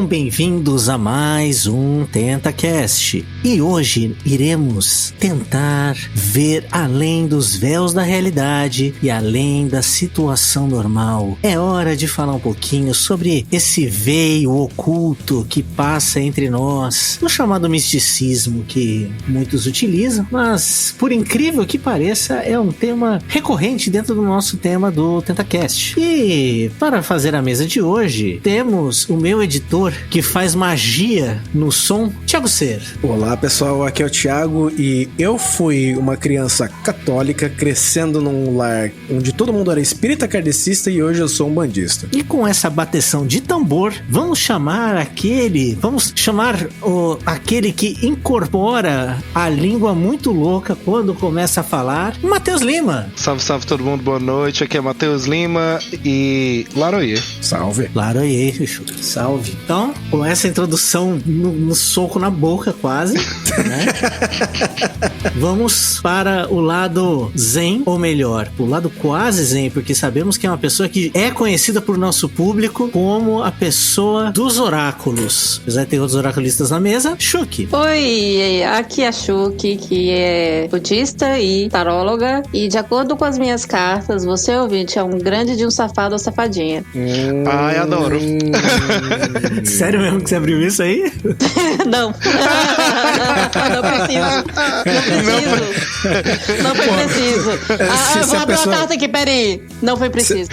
Sejam bem-vindos a mais um TentaCast. E hoje iremos tentar ver além dos véus da realidade e além da situação normal. É hora de falar um pouquinho sobre esse veio oculto que passa entre nós, o chamado misticismo que muitos utilizam, mas por incrível que pareça é um tema recorrente dentro do nosso tema do TentaCast. E para fazer a mesa de hoje, temos o meu editor que faz magia no som, Thiago Ser. Olá pessoal, aqui é o Thiago e eu fui uma criança católica crescendo num lar onde todo mundo era espírita kardecista e hoje eu sou um bandista. E com essa bateção de tambor, vamos chamar aquele que incorpora a língua muito louca quando começa a falar, Matheus Lima. Salve, salve todo mundo, boa noite, aqui é Matheus Lima e Laroie. Salve. Laroie, salve. Então, com essa introdução no soco na boca quase, né? Vamos para o lado zen, ou melhor, o lado quase zen, porque sabemos que é uma pessoa que é conhecida por nosso público como a pessoa dos oráculos. Apesar de ter outros oraculistas na mesa, Shuki. Oi, aqui é a Shuki, que é budista e taróloga, e de acordo com as minhas cartas, você, ouvinte, é um grande de um safado ou safadinha. Ai, adoro. Sério mesmo que você abriu isso aí? Não. Não preciso. Não foi preciso. Eu vou abrir uma carta aqui, peraí. Não foi preciso.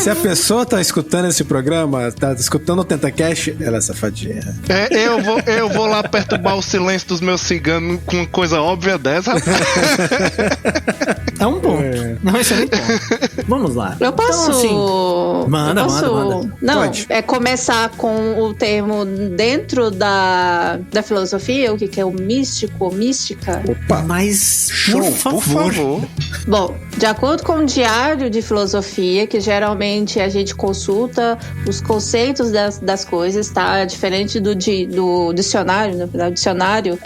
Se a pessoa tá escutando esse programa, tá escutando o TentaCast, ela é safadinha. Eu vou lá perturbar o silêncio dos meus ciganos com uma coisa óbvia dessa. É um ponto. Não, esse é nem ponto. Vamos lá. Eu posso... Então, assim, manda. Não, Pode. é começar com o termo dentro da filosofia, o que é o místico ou mística. Opa. Mas, Show, por favor. Bom, de acordo com o diário de filosofia, que geralmente a gente consulta os conceitos das coisas, tá? Diferente do dicionário, na verdade, dicionário,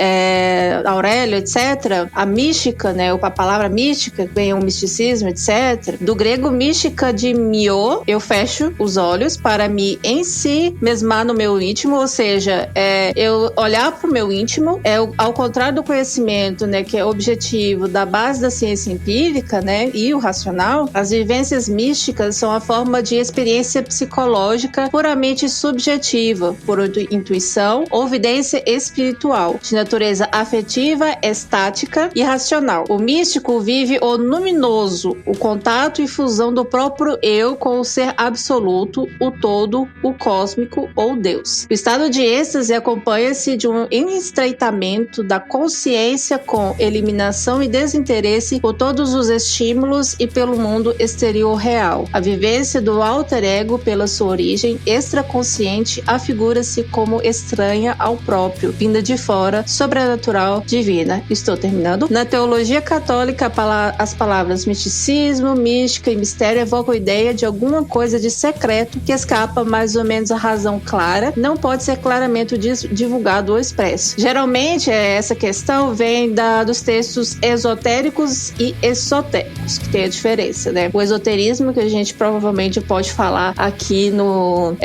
Aurélio, etc. A mística, né? A palavra mística, vem o misticismo, etc. Do grego mística de mio, eu fecho os olhos para me em si mesmar no meu íntimo, ou seja, eu olhar para o meu íntimo, ao contrário do conhecimento, né, que é objetivo da base da ciência empírica, né, e o racional, as vivências místicas são a forma de experiência psicológica puramente subjetiva, por intuição ou evidência espiritual, de natureza afetiva, estática e racional. O místico vive o luminoso, o contato e fusão do próprio eu com o ser absoluto, o todo, o cósmico ou Deus. O estado de êxtase acompanha-se de um estreitamento da consciência com eliminação e desinteresse por todos os estímulos e pelo mundo exterior real. A vivência do alter ego, pela sua origem extraconsciente, afigura-se como estranha ao próprio, vinda de fora, sobrenatural, divina. Estou terminando. Na teologia católica, as palavras misticismo, mística e mistério evocam a ideia de alguma coisa de secreto que escapa mais ou menos à razão clara, não pode ser claramente divulgado ou expresso. Geralmente, essa questão vem dos textos esotéricos e esotéricos, que tem a diferença, né? O esoterismo, que a gente provavelmente pode falar aqui no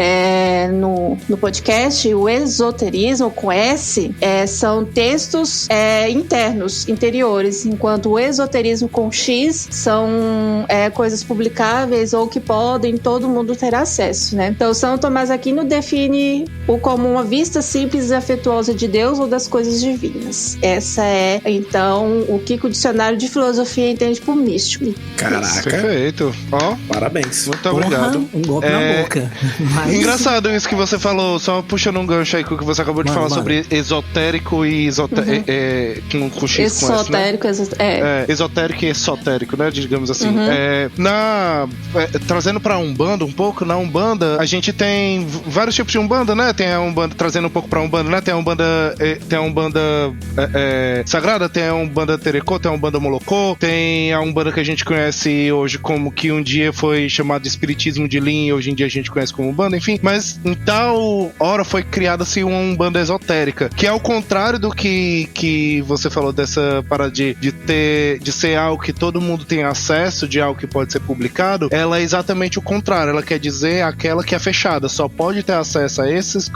podcast, o esoterismo com S, são textos internos, interiores, enquanto o esoterismo com X são coisas publicáveis ou que podem todo mundo ter acesso, né? Então, São Tomás Aquino define-o como uma vista simples e afetuosa de Deus ou das coisas divinas. Essa é, então, o que o dicionário de filosofia entende por místico. Caraca. Perfeito. Ó, Parabéns. muito obrigado. Um golpe na boca. Mas... Engraçado isso que você falou, só puxando um gancho aí com o que você acabou de falar sobre esotérico e com X com S, né? Esotérico e esotérico, né? Digamos assim. Trazendo pra Umbanda um pouco, na Umbanda a gente tem vários tipos de Umbanda, né? Tem a Umbanda, trazendo um pouco pra Umbanda, né? Tem a Umbanda sagrada, tem a Umbanda Terecô, tem a Umbanda Molocô, tem a Umbanda que a gente conhece hoje como que um dia foi chamado de Espiritismo de Lin, hoje em dia a gente conhece como Umbanda, enfim. Mas em tal hora foi criada-se uma Umbanda esotérica, que é ao contrário do que você falou dessa parada de ser algo que todo mundo tem acesso, de algo que pode ser publicado, ela é exatamente o contrário. Ela quer dizer aquela que é fechada. Só pode ter acesso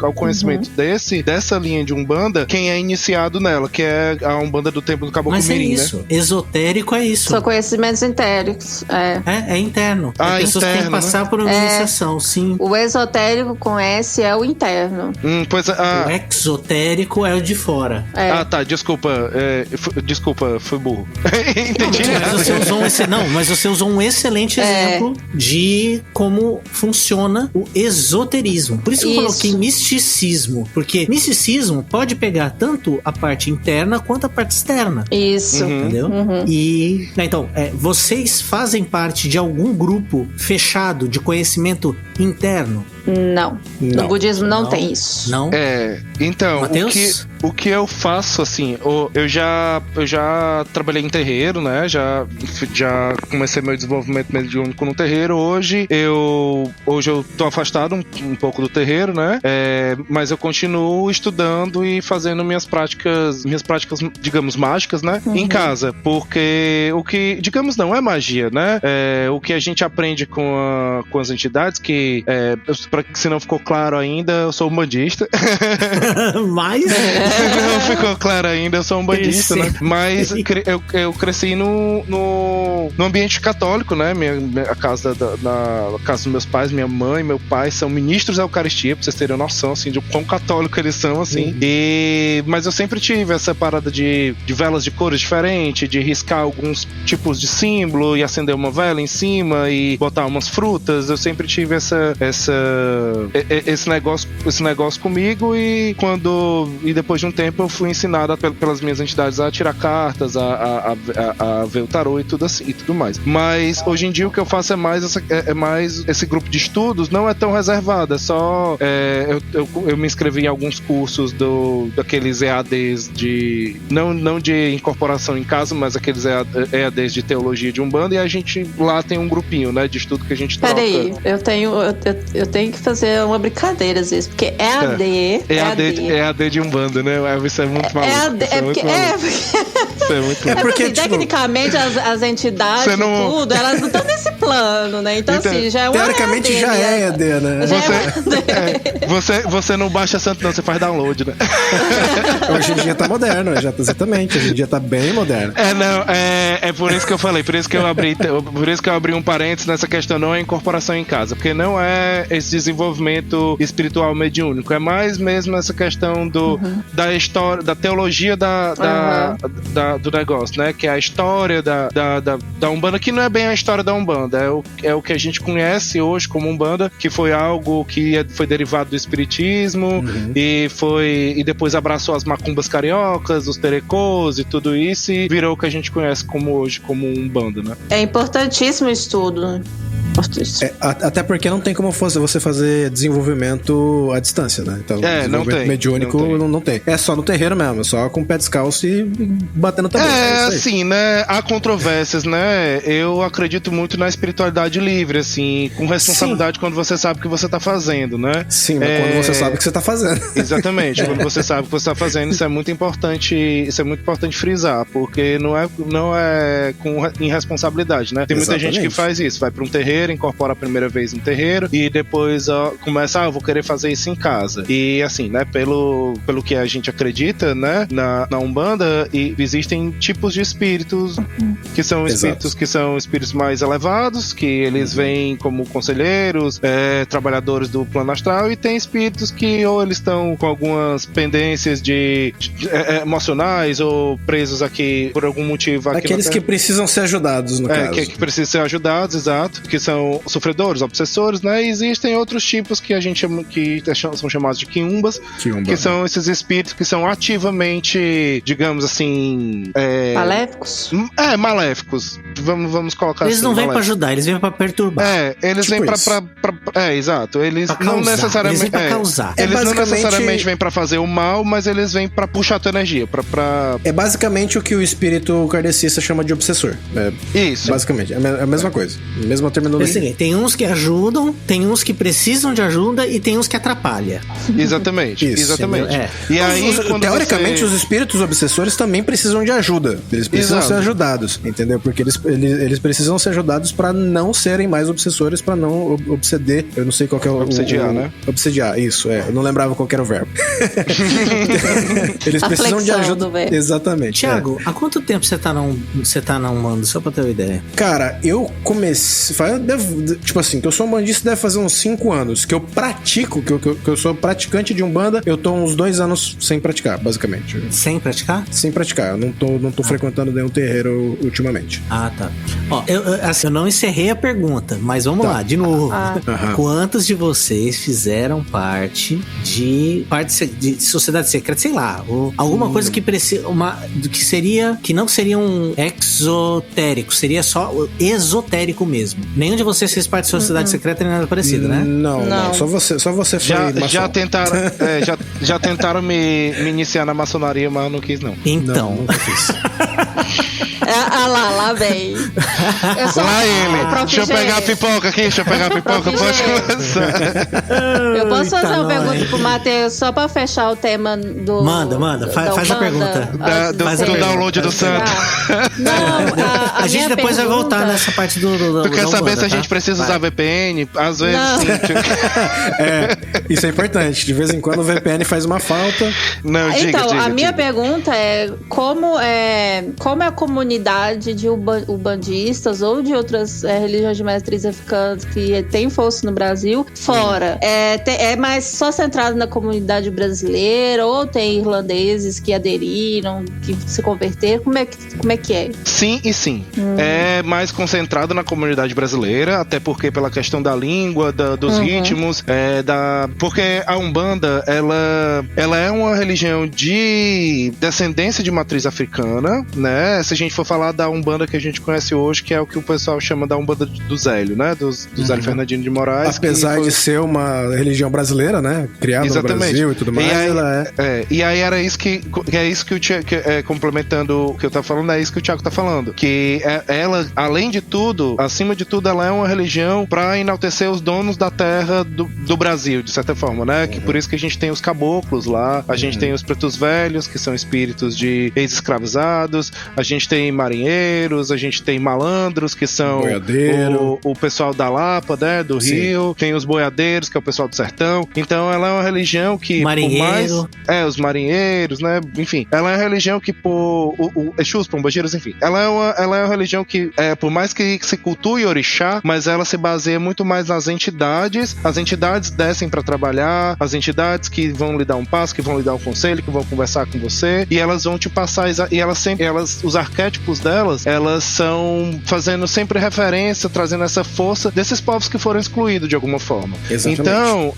ao conhecimento dessa linha de Umbanda quem é iniciado nela, que é a Umbanda do Templo do Caboclo Mirim, né? Mas é isso. Esotérico é isso. São conhecimentos internos. É interno. As pessoas têm que passar por uma iniciação, sim. O esotérico com S é o interno. O exotérico é o de fora. Tá, desculpa. Desculpa, fui burro. Entendi. Mas você usou um excelente exemplo de como funciona o esoterismo. Por isso que eu coloquei misticismo. Porque misticismo pode pegar tanto a parte interna quanto a parte externa. Isso. Entendeu? E, então, vocês fazem parte de algum grupo fechado de conhecimento interno? Não. No budismo não tem isso. Não? Então, Mateus? o que eu faço, assim, eu já trabalhei em terreiro, né? Já comecei meu desenvolvimento mediúnico no terreiro. Hoje eu tô afastado um pouco do terreiro, né? Mas eu continuo estudando e fazendo minhas práticas, digamos, mágicas, né? Em casa. Porque o que, digamos, não é magia, né? O que a gente aprende com as entidades, que se não ficou claro ainda, eu sou umbandista. Mas... Se não ficou claro ainda, eu sou umbandista, né? Mas eu cresci no ambiente católico, né? A casa dos meus pais, minha mãe, meu pai são ministros da Eucaristia, pra vocês terem noção, assim, de quão católico eles são, assim. Mas eu sempre tive essa parada de velas de cores diferentes, de riscar alguns tipos de símbolo e acender uma vela em cima e botar umas frutas. Eu sempre tive esse negócio comigo, e depois de um tempo eu fui ensinado pelas minhas entidades a tirar cartas, a ver o tarô e tudo mais. Mas hoje em dia o que eu faço é mais esse grupo de estudos. Não é tão reservado, é só eu me inscrevi em alguns cursos daqueles EADs não de incorporação em casa, mas aqueles EADs de teologia de Umbanda, e a gente lá tem um grupinho, né, de estudo que a gente troca. Peraí, eu tenho que fazer uma brincadeira às vezes, porque EAD de Umbanda, né? Isso é muito maluco. Isso é muito maluco. Porque tecnicamente as entidades e tudo, elas não estão nesse plano, né? Então assim, já é uma teoricamente EAD, já é EAD, né? Você não baixa santo não, você faz download, né? Hoje em dia tá moderno, exatamente. Hoje em dia tá bem moderno. É por isso que eu falei, por isso que eu abri um parênteses nessa questão, não é incorporação em casa, porque não é esse desenvolvimento espiritual mediúnico, é mais mesmo essa questão da história, da teologia do negócio, né? Que é a história da Umbanda, que não é bem a história da Umbanda, é o que a gente conhece hoje como Umbanda, que foi algo que foi derivado do espiritismo e depois abraçou as macumbas cariocas, os terecôs e tudo isso, e virou o que a gente conhece hoje como Umbanda, né? É importantíssimo o estudo, né? Até porque não tem como você fazer desenvolvimento à distância, né? Então, desenvolvimento mediúnico não tem. É só no terreiro mesmo, só com o pé descalço e batendo também. Assim, né? Há controvérsias, né? Eu acredito muito na espiritualidade livre, assim, com responsabilidade. Sim. Quando você sabe o que você tá fazendo, né? Sim, mas quando você sabe o que você tá fazendo. Exatamente, quando você sabe o que você tá fazendo, isso é muito importante frisar, porque não é com irresponsabilidade, né? Tem muita gente que faz isso, vai pra um terreiro, incorpora a primeira vez no terreiro e depois começa, eu vou querer fazer isso em casa. E assim, né, pelo que a gente acredita, né, na Umbanda, existem tipos de espíritos que são espíritos mais elevados, que eles vêm como conselheiros, trabalhadores do plano astral, e tem espíritos que ou eles estão com algumas pendências emocionais ou presos aqui por algum motivo. Aqueles que precisam ser ajudados, no caso. Que precisam ser ajudados, exato, que são sofredores, obsessores, né? E existem outros tipos que a gente chama, que são chamados de quiumbas, que são esses espíritos que são ativamente, digamos assim, maléficos? Maléficos. Vamos colocar eles assim. Eles não vêm pra ajudar, eles vêm pra perturbar. Eles vêm exato. Eles não necessariamente. Eles vêm pra causar. Eles não necessariamente vêm pra fazer o mal, mas eles vêm pra puxar a tua energia. É basicamente o que o espírito kardecista chama de obsessor. Isso. Basicamente. É a mesma coisa. A mesma terminologia. Tem uns que ajudam, tem uns que precisam de ajuda e tem uns que atrapalham. Exatamente, exatamente. E aí, teoricamente, os espíritos obsessores também precisam de ajuda. Eles precisam ser ajudados, entendeu? Porque eles precisam ser ajudados pra não serem mais obsessores, pra não obseder. Eu não sei qual que é o... Obsediar, né? Obsediar, isso, Eu não lembrava qual que era o verbo. Eles precisam de ajuda. Exatamente. Tiago, há quanto tempo você tá na Umbanda? Só pra ter uma ideia. Cara, eu comecei... Tipo assim, que eu sou umbandista deve fazer uns 5 anos. Que eu pratico, que eu sou praticante de Umbanda, eu tô uns 2 anos sem praticar, basicamente. Sem praticar? Sem praticar. Eu não tô frequentando nenhum terreiro ultimamente. Ah, tá. Ó, eu não encerrei a pergunta, mas vamos lá, de novo. Quantos de vocês fizeram parte de sociedade secreta, sei lá, ou alguma coisa que precisa, que não seria um exotérico, seria só esotérico mesmo. Nenhum de vocês fez parte de sociedade secreta nem nada parecido, né? Não. Só você foi já tentaram me iniciar na maçonaria, mas eu não quis, não. Então. Não, nunca fiz. Lá vem. Lá ele. Deixa eu pegar a pipoca aqui, pode começar. Eu posso fazer uma pergunta pro Matheus só pra fechar o tema do... Manda. Faz a pergunta. Do download do santo. Não, a gente depois vai voltar nessa parte do Tu quer saber se a gente precisa usar VPN? Às vezes sim. Isso é importante. De vez em quando o VPN faz uma falta. Não, diga. A minha pergunta é como é a comunidade de ubandistas ou de outras religiões de matriz africanas que tem força no Brasil fora? É mais só centrado na comunidade brasileira ou tem irlandeses que aderiram, que se converteram? Como é que é? Sim e sim. É mais concentrado na comunidade brasileira, até porque pela questão da língua, dos ritmos, porque a Umbanda, ela é uma religião de descendência de matriz africana, né? Se a gente for falar da Umbanda que a gente conhece hoje, que é o que o pessoal chama da Umbanda do Zélio, né? Do Zélio Fernandino de Moraes. Apesar de ser uma religião brasileira, né? Criada no Brasil e tudo mais, e aí era isso que o Thiago, complementando o que eu tava falando, é isso que o Thiago tá falando. Que ela, além de tudo, acima de tudo, ela é uma religião pra enaltecer os donos da terra do Brasil, de certa forma, né? Que por isso que a gente tem os caboclos lá, a gente tem os pretos velhos, que são espíritos de ex-escravizados, a gente tem marinheiros, a gente tem malandros, que são o pessoal da Lapa, né? Do Rio, tem os boiadeiros, que é o pessoal do sertão. Então ela é uma religião que marinheiro. Os marinheiros, né? Enfim, ela é uma religião que Exus, pombageiros, enfim. Ela é uma religião que, por mais que se cultue orixá, mas ela se baseia muito mais nas entidades. As entidades descem pra trabalhar, as entidades que vão lhe dar um passo, que vão lhe dar um conselho, que vão conversar com você, e elas vão te passar, e os arquétipos delas, elas são fazendo sempre referência, trazendo essa força desses povos que foram excluídos de alguma forma. Exatamente. Então,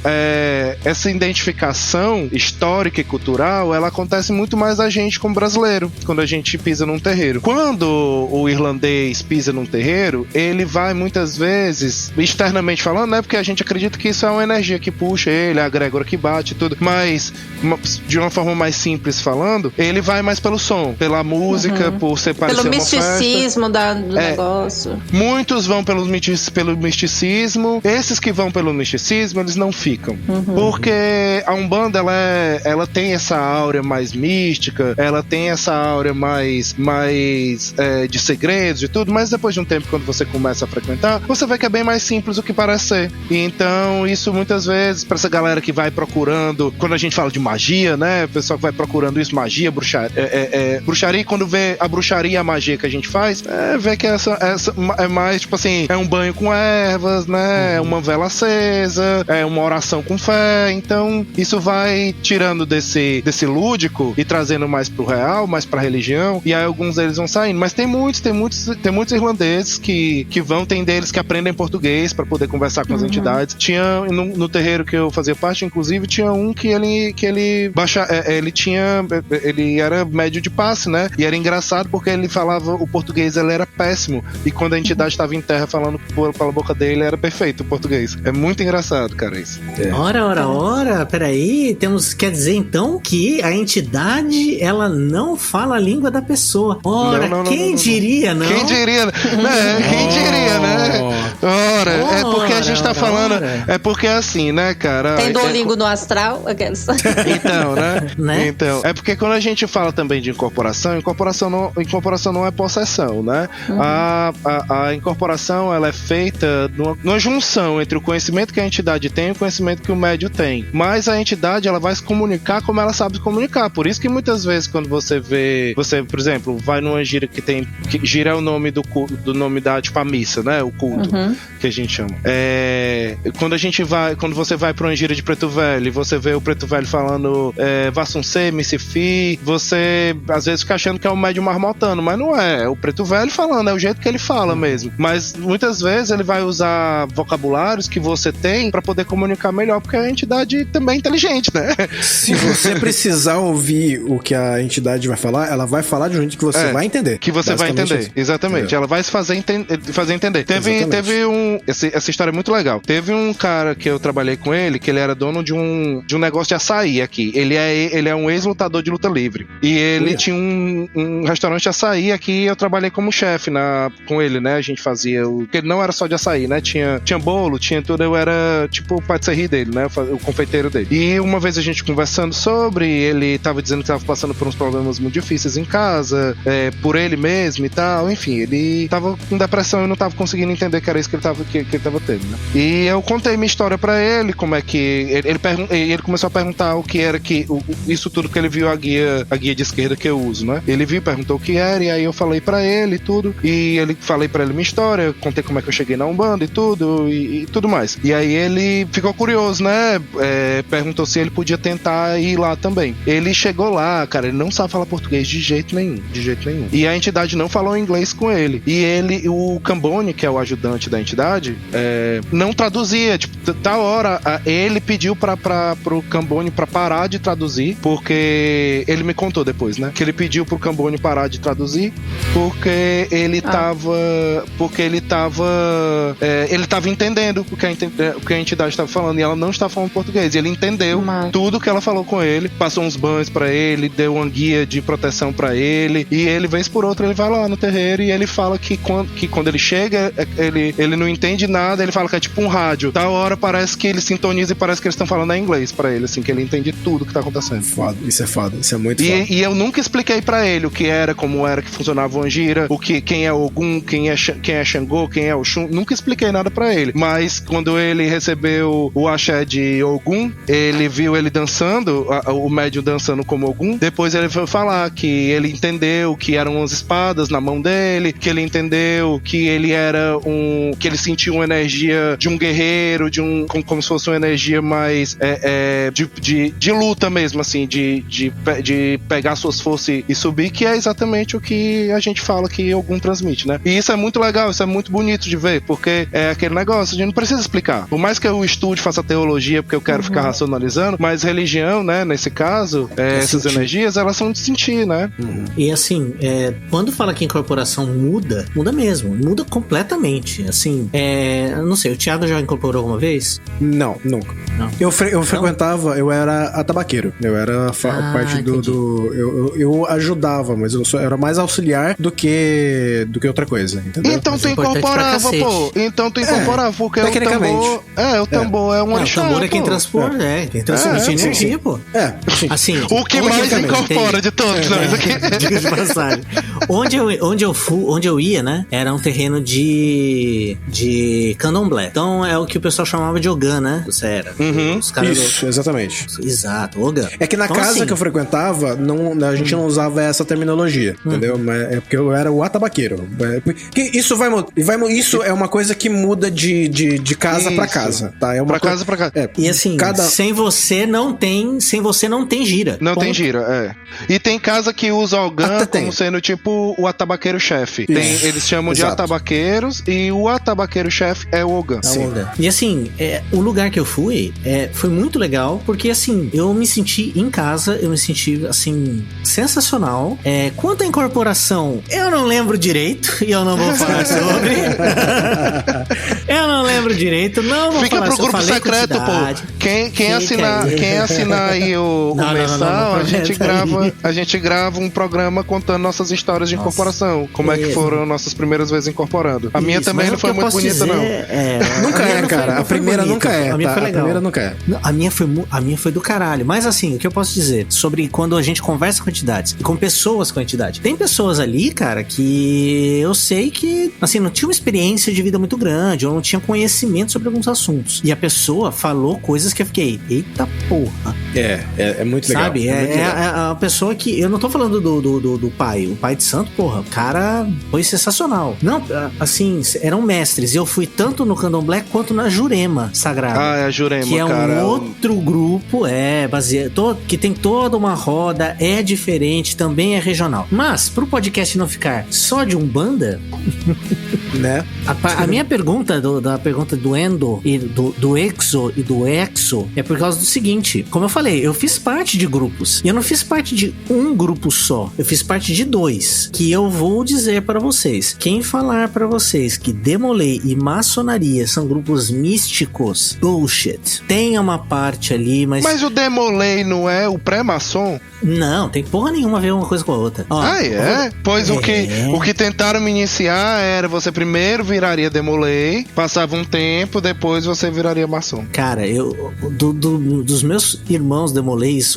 essa identificação histórica e cultural, ela acontece muito mais da gente como brasileiro, quando a gente pisa num terreiro. Quando o irlandês pisa num terreiro, ele vai muitas vezes, externamente falando, né, porque a gente acredita que isso é uma energia que puxa ele, a egrégora que bate e tudo, mas de uma forma mais simples falando, ele vai mais pelo som, pela música, por ser parecer pelo uma misticismo festa. do negócio. Muitos vão pelo misticismo. Esses que vão pelo misticismo, eles não ficam. Porque a Umbanda, ela tem essa áurea mais mística, ela tem essa áurea mais de segredos e tudo, mas depois de um tempo, quando você começa a frequentar, você vê que é bem mais simples do que parece ser. E então, isso muitas vezes, pra essa galera que vai procurando, quando a gente fala de magia, né, o pessoal que vai procurando isso, magia, bruxaria, quando vê a bruxaria e a magia que a gente faz, vê que essa é mais, tipo assim, é um banho com ervas, né, é uma vela acesa, é uma oração com fé. Então, isso vai tirando desse lúdico e trazendo mais pro real, mais pra religião, e aí alguns deles vão saindo. Mas tem muitos irlandeses que vão, tem deles que aprendem português pra poder conversar com as entidades. Tinha, no terreiro que eu fazia parte, inclusive, tinha um que ele era médio de passe, né, e era engraçado porque ele falava o português, ele era péssimo. E quando a entidade estava em terra falando pela boca dele, era perfeito o português. É muito engraçado, cara, isso. Ora, peraí, quer dizer então que a entidade, ela não fala a língua da pessoa. Ora, quem diria, não? Quem diria, né? Quem diria, né? Ora, é porque a gente tá falando, é porque é assim, né, cara? Tem Duolingo no astral? Então, né? Então, é porque quando a gente fala também de incorporação não é possessão, né? A incorporação, ela é feita numa junção entre o conhecimento que a entidade tem e o conhecimento que o médium tem. Mas a entidade, ela vai se comunicar como ela sabe se comunicar. Por isso que muitas vezes quando você, por exemplo, vai numa gira que gira é o nome do nome da, tipo, a missa, né? O culto, que a gente chama. Quando você vai pra uma gira de Preto Velho e você vê o Preto Velho falando Vassuncê, Micifi, você às vezes fica achando que é o médium marmotando, mas não é o Preto Velho falando, é o jeito que ele fala mesmo. Mas muitas vezes ele vai usar vocabulários que você tem pra poder comunicar melhor, porque a entidade também é inteligente, né? Se você precisar ouvir o que a entidade vai falar, ela vai falar de um jeito que você vai entender. Que você vai entender, assim. Exatamente. Ela vai se fazer entender. Teve essa história é muito legal. Teve um cara que eu trabalhei com ele, que ele era dono de um negócio de açaí aqui. Ele é um ex-lutador de luta livre. E ele tinha um restaurante de açaí aqui, e eu trabalhei como chefe com ele, né? A gente fazia porque ele não era só de açaí, né? Tinha bolo, tinha tudo. Eu era tipo o patisserie dele, né? O confeiteiro dele. E uma vez a gente conversando sobre, ele tava dizendo que tava passando por uns problemas muito difíceis em casa, por ele mesmo e tal. Enfim, ele tava com depressão e não tava conseguindo entender que era isso que ele tava tendo, né? E eu contei minha história pra ele, como é que ele começou a perguntar o que era isso tudo que ele viu a guia de esquerda que eu uso, né? Ele viu, perguntou o que era, e aí eu falei pra ele tudo, e falei pra ele minha história, contei como é que eu cheguei na Umbanda e tudo mais. E aí ele ficou curioso, né? Perguntou se ele podia tentar ir lá também. Ele chegou lá, cara, ele não sabe falar português de jeito nenhum. E a entidade não falou inglês com ele. E o Cambone, que é o ajudante da entidade, não traduzia. Tipo, da hora, ele pediu pro Cambone pra parar de traduzir, porque ele me contou depois, né? Que ele pediu pro Cambone parar de traduzir, porque ele tava entendendo o que a entidade estava falando, e ela não estava falando português. E ele entendeu tudo que ela falou com ele, passou uns banhos pra ele, deu uma guia de proteção pra ele, e ele, vez por outra, ele vai lá no terreiro e ele fala que quando ele chega, ele não entende nada, ele fala que é tipo um rádio. Da hora parece que ele sintoniza e parece que eles estão falando em inglês pra ele, assim, que ele entende tudo que tá acontecendo. Isso é muito foda. E eu nunca expliquei pra ele o que era, como era que funcionava o Angira, quem é Ogum, quem é Xangô, quem é Oxum, nunca expliquei nada pra ele. Mas quando ele recebeu o axé de Ogum, ele viu ele dançando, o médium dançando como Ogum, depois ele foi falar que ele entendeu que eram umas espadas na mão dele, que ele entendeu que ele era que ele sentiu uma energia de um guerreiro, como se fosse uma energia mais de luta mesmo, assim, de pegar suas forças e subir, que é exatamente o que a gente fala que Ogum transmite, né? E isso é muito legal, isso é muito bonito de ver, porque é aquele negócio, a gente não precisa explicar. Por mais que eu estude, faça teologia, porque eu quero ficar racionalizando, mas religião, né, nesse caso, essas energias, elas são de sentir, né? E assim, quando fala que a incorporação muda mesmo, muda completamente. Assim, não sei, o Thiago já incorporou alguma vez? Não, nunca. Não. Eu frequentava, eu era atabaqueiro. Eu era parte eu ajudava, mas eu era mais auxiliar do que outra coisa, entendeu? Então tu incorporava, pô. Então tu incorporava, porque tecnicamente. O tambor é um orixá. O tambor é quem transporta, quem transmite energia, pô. Assim, o que mais incorpora de todos nós aqui. Diga de passagem. Onde eu ia, né? Era um terreno de candomblé. Então é o que o pessoal chamava de Ogã, né? Você era. Os caras isso, exatamente. Exato, Ogã. É que na casa que eu frequentava, a gente não usava essa terminologia, entendeu? Mas é porque eu era o atabaqueiro. Porque isso isso é uma coisa que muda de casa pra casa, tá? É uma casa pra casa. E assim, sem você não tem gira. Não tem gira, E tem casa que usa Ogã como sendo tipo o atabaqueiro-chefe. Eles chamam de atabaqueiros, e o atabaqueiro-chefe é o Ogã. E assim, o lugar que eu fui foi muito legal, porque assim, eu me senti em casa, eu me senti assim, sensacional. Quanto incorporação, eu não lembro direito e eu não vou falar sobre. Eu não lembro direito, não vou Fica falar pro grupo secreto, pô. Quem assinar aí o mensal, a gente grava um programa contando nossas histórias de incorporação. Como é que foram nossas primeiras vezes incorporando. A minha também não foi muito bonita, não. Nunca é, cara. A primeira nunca é. A minha foi legal. A primeira nunca é. A minha foi do caralho. Mas assim, o que eu posso dizer sobre quando a gente conversa com entidades e com pessoas com entidade. Tem pessoas ali, cara, que eu sei que, assim, não tinha uma experiência de vida muito grande, ou não tinha conhecimento sobre alguns assuntos. E a pessoa falou coisas que eu fiquei, eita porra. É muito legal. Sabe? É a pessoa que... Eu não tô falando do pai. O pai de santo, porra, o cara foi sensacional. Não, assim, eram mestres. Eu fui tanto no Candomblé quanto na Jurema Sagrada. Ah, é a Jurema, que é cara. Um outro grupo, baseado, que tem toda uma roda, é diferente, também é regional. Mas, pro podcast não ficar só de Umbanda, né? A minha pergunta, da pergunta do Endo, e do Exo e do Exo, é por causa do seguinte, como eu falei, eu fiz parte de grupos, e eu não fiz parte de um grupo só, eu fiz parte de 2, que eu vou dizer para vocês, quem falar para vocês que Demolei e Maçonaria são grupos místicos, bullshit. Tem uma parte ali, mas... Mas o Demolei não é o pré-maçom? Não, tem porra nenhuma a ver uma coisa com a outra. Ó, Pois o que tentaram me iniciar era você primeiro viraria Demolei, passava um tempo, depois você viraria maçom. Cara, dos meus irmãos Demoleis,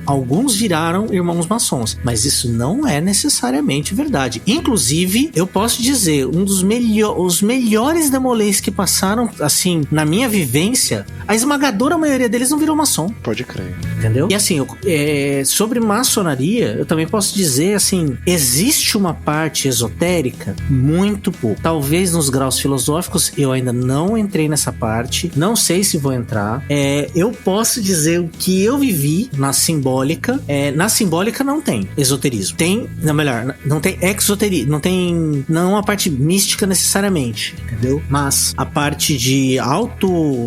alguns viraram irmãos maçons, mas isso não é necessariamente verdade. Inclusive, eu posso dizer, os melhores Demoleis que passaram, assim, na minha vivência, a esmagadora maioria deles não virou maçom. Pode crer. Entendeu? E assim, sobre maçonaria, eu também posso dizer, assim, existe uma parte esotérica muito pouco. Talvez nos graus filosóficos, eu ainda não entrei nessa parte, não sei se vou entrar. Eu posso dizer o que eu vivi na simbólica. Na simbólica não tem esoterismo. Não tem exoterismo, não uma parte mística necessariamente, entendeu? Mas a parte de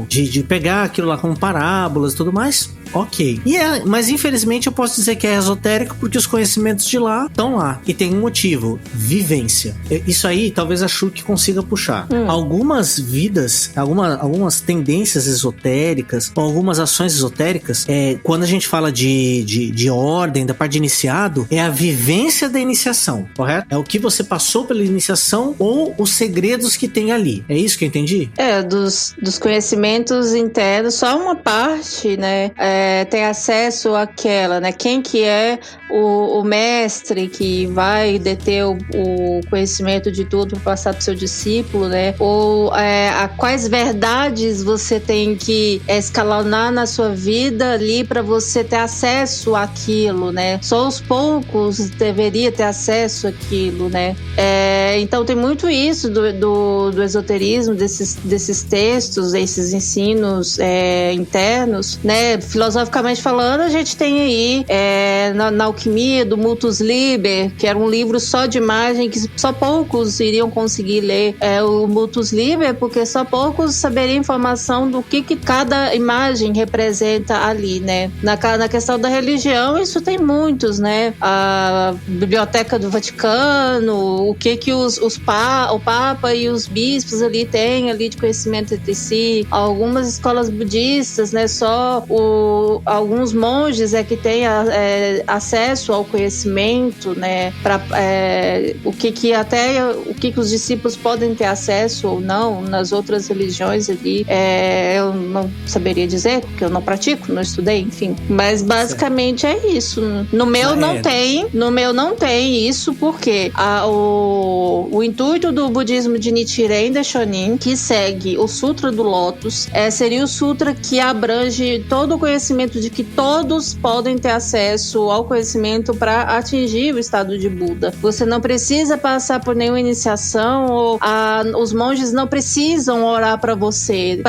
de pegar aquilo lá como parábolas e tudo mais, ok. Mas infelizmente eu posso dizer que é esotérico porque os conhecimentos de lá estão lá. E tem um motivo: vivência. Isso aí talvez a Shurk consiga puxar. Algumas vidas, algumas tendências esotéricas, ou algumas ações esotéricas, quando a gente fala de ordem, da parte de iniciado, é a vivência da iniciação, correto? É o que você passou pela iniciação ou os segredos que tem ali. É isso que eu entendi? Dos conhecimentos internos, só uma parte, né? Tem acesso àquela, né? Quem que é o mestre que vai deter o conhecimento de tudo para passar para o seu discípulo, né? Ou a quais verdades você tem que escalonar na sua vida ali para você ter acesso àquilo, né? Só os poucos deveria ter acesso àquilo, né? Então tem muito isso do esoterismo, desses textos, desses ensinos internos, né? Filosoficamente falando, a gente tem aí na alquimia do Multus Liber, que era um livro só de imagem, que só poucos iriam conseguir ler o Multus Liber, porque só poucos saberiam informação do que cada imagem representa ali, né? Na questão da religião, isso tem muitos, né? A Biblioteca do Vaticano, o que o Papa e os bispos ali têm ali de conhecimento entre si. Algumas escolas budistas, né? Só alguns monges que têm acesso ao conhecimento, né? O que os discípulos podem ter acesso ou não nas outras religiões ali, eu não saberia dizer, porque eu não pratico, não estudei, enfim. Mas basicamente é isso. No meu não tem isso, porque o intuito do budismo de Nichiren Daishonin, que segue o Sutra do Lótus, seria o sutra que abrange todo o conhecimento de que todos podem ter acesso ao conhecimento para atingir o estado de Buda. Você não precisa passar por nenhuma iniciação, ou os monges não precisam orar para você.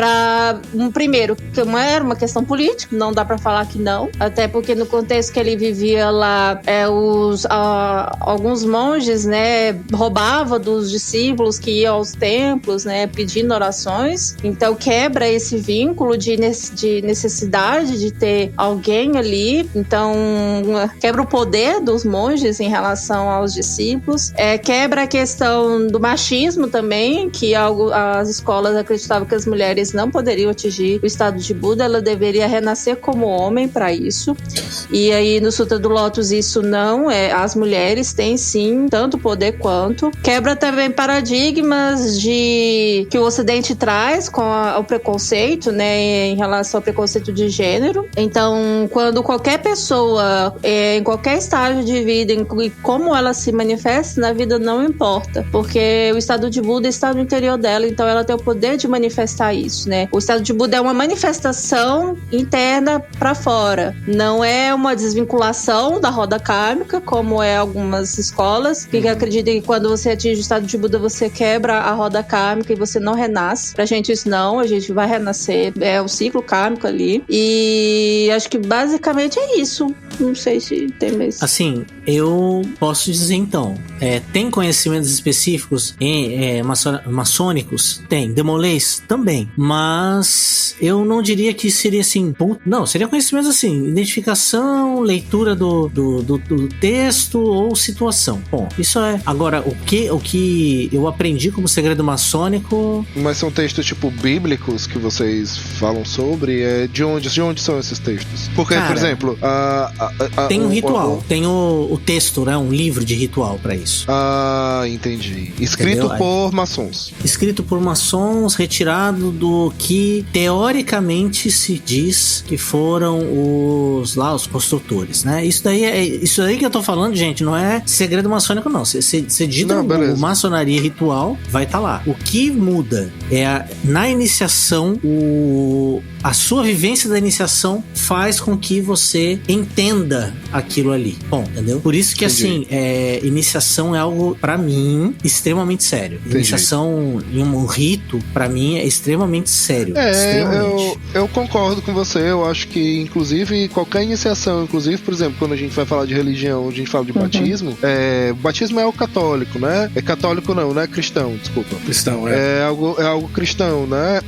Primeiro, que era uma questão política, não dá para falar que não, até porque no contexto que ele vivia lá, alguns monges, né, roubavam dos discípulos que iam aos templos, né, pedindo orações. Então quebra esse vínculo de necessidade de ter alguém ali, então quebra o poder dos monges em relação aos discípulos, quebra a questão do machismo também, que as escolas acreditavam que as mulheres não poderiam atingir o estado de Buda, ela deveria renascer como homem para isso. E aí no Sutra do Lótus isso não é, as mulheres têm sim tanto poder quanto. Quebra também paradigmas que o Ocidente traz com o preconceito, né, em relação ao preconceito de gênero. Então, quando qualquer pessoa, em qualquer estágio de vida, e como ela se manifesta na vida, não importa, porque o estado de Buda está no interior dela, então ela tem o poder de manifestar isso, né? O estado de Buda é uma manifestação interna para fora, não é uma desvinculação da roda kármica, como é algumas escolas, que acreditam que quando você atinge o estado de Buda, você quebra a roda kármica e você não renasce. Pra gente isso não, a gente vai renascer, é um ciclo kármico ali. E acho que basicamente é isso. Não sei se tem mais. Assim, eu posso dizer então, tem conhecimentos específicos maçônicos? Tem. Demolês? Também. Mas eu não diria que seria assim, não, seria conhecimentos assim, identificação, leitura do texto ou situação. Bom, isso é. Agora, o que eu aprendi como segredo maçônico... Mas são textos tipo bíblicos que vocês falam sobre? De onde são esses textos? Porque, cara, por exemplo... tem um ritual, tem o texto, né? Um livro de ritual pra isso. Entendi. Escrito entendeu? Por maçons. Escrito por maçons, retirado do que teoricamente se diz que foram os construtores, né? Isso daí que eu tô falando, gente, não é segredo maçônico, não. Você digita o maçonaria ritual, vai estar lá. O que muda é na iniciação, a sua vivência da iniciação faz com que você entenda aquilo ali. Bom, entendeu? Por isso que, entendi, assim, iniciação é algo, pra mim, extremamente sério. Entendi. Iniciação em um rito, pra mim, é extremamente sério. Eu concordo com você. Eu acho que, inclusive, qualquer iniciação, inclusive, por exemplo, quando a gente vai falar de religião, a gente fala de batismo, batismo é o católico, né? É católico não é cristão, desculpa. Cristão, é algo cristão, né?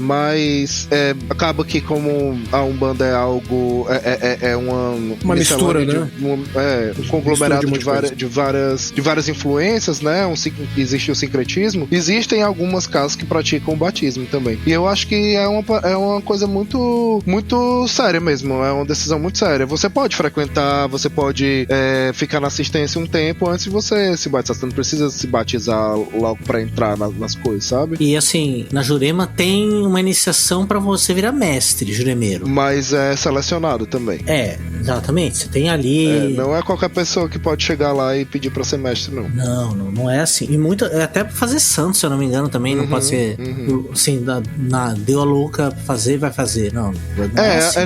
Mas acaba que como a Umbanda é algo... É uma mistura, né? Um conglomerado de várias influências, né? Existe o sincretismo. Existem algumas casas que praticam o batismo também. E eu acho que é uma coisa muito, muito séria mesmo. É uma decisão muito séria. Você pode frequentar, você pode ficar na assistência um tempo antes de você se batizar. Você não precisa se batizar logo pra entrar nas coisas, sabe? E assim, na Jurema tem uma iniciação pra você virar mestre, juremeiro. Mas é selecionado também. Exatamente. Você tem ali... não é qualquer pessoa que pode chegar lá e pedir pra ser mestre, não. Não é assim. E até pra fazer santo, se eu não me engano, também não pode ser assim, deu a louca fazer, vai fazer. Não é assim.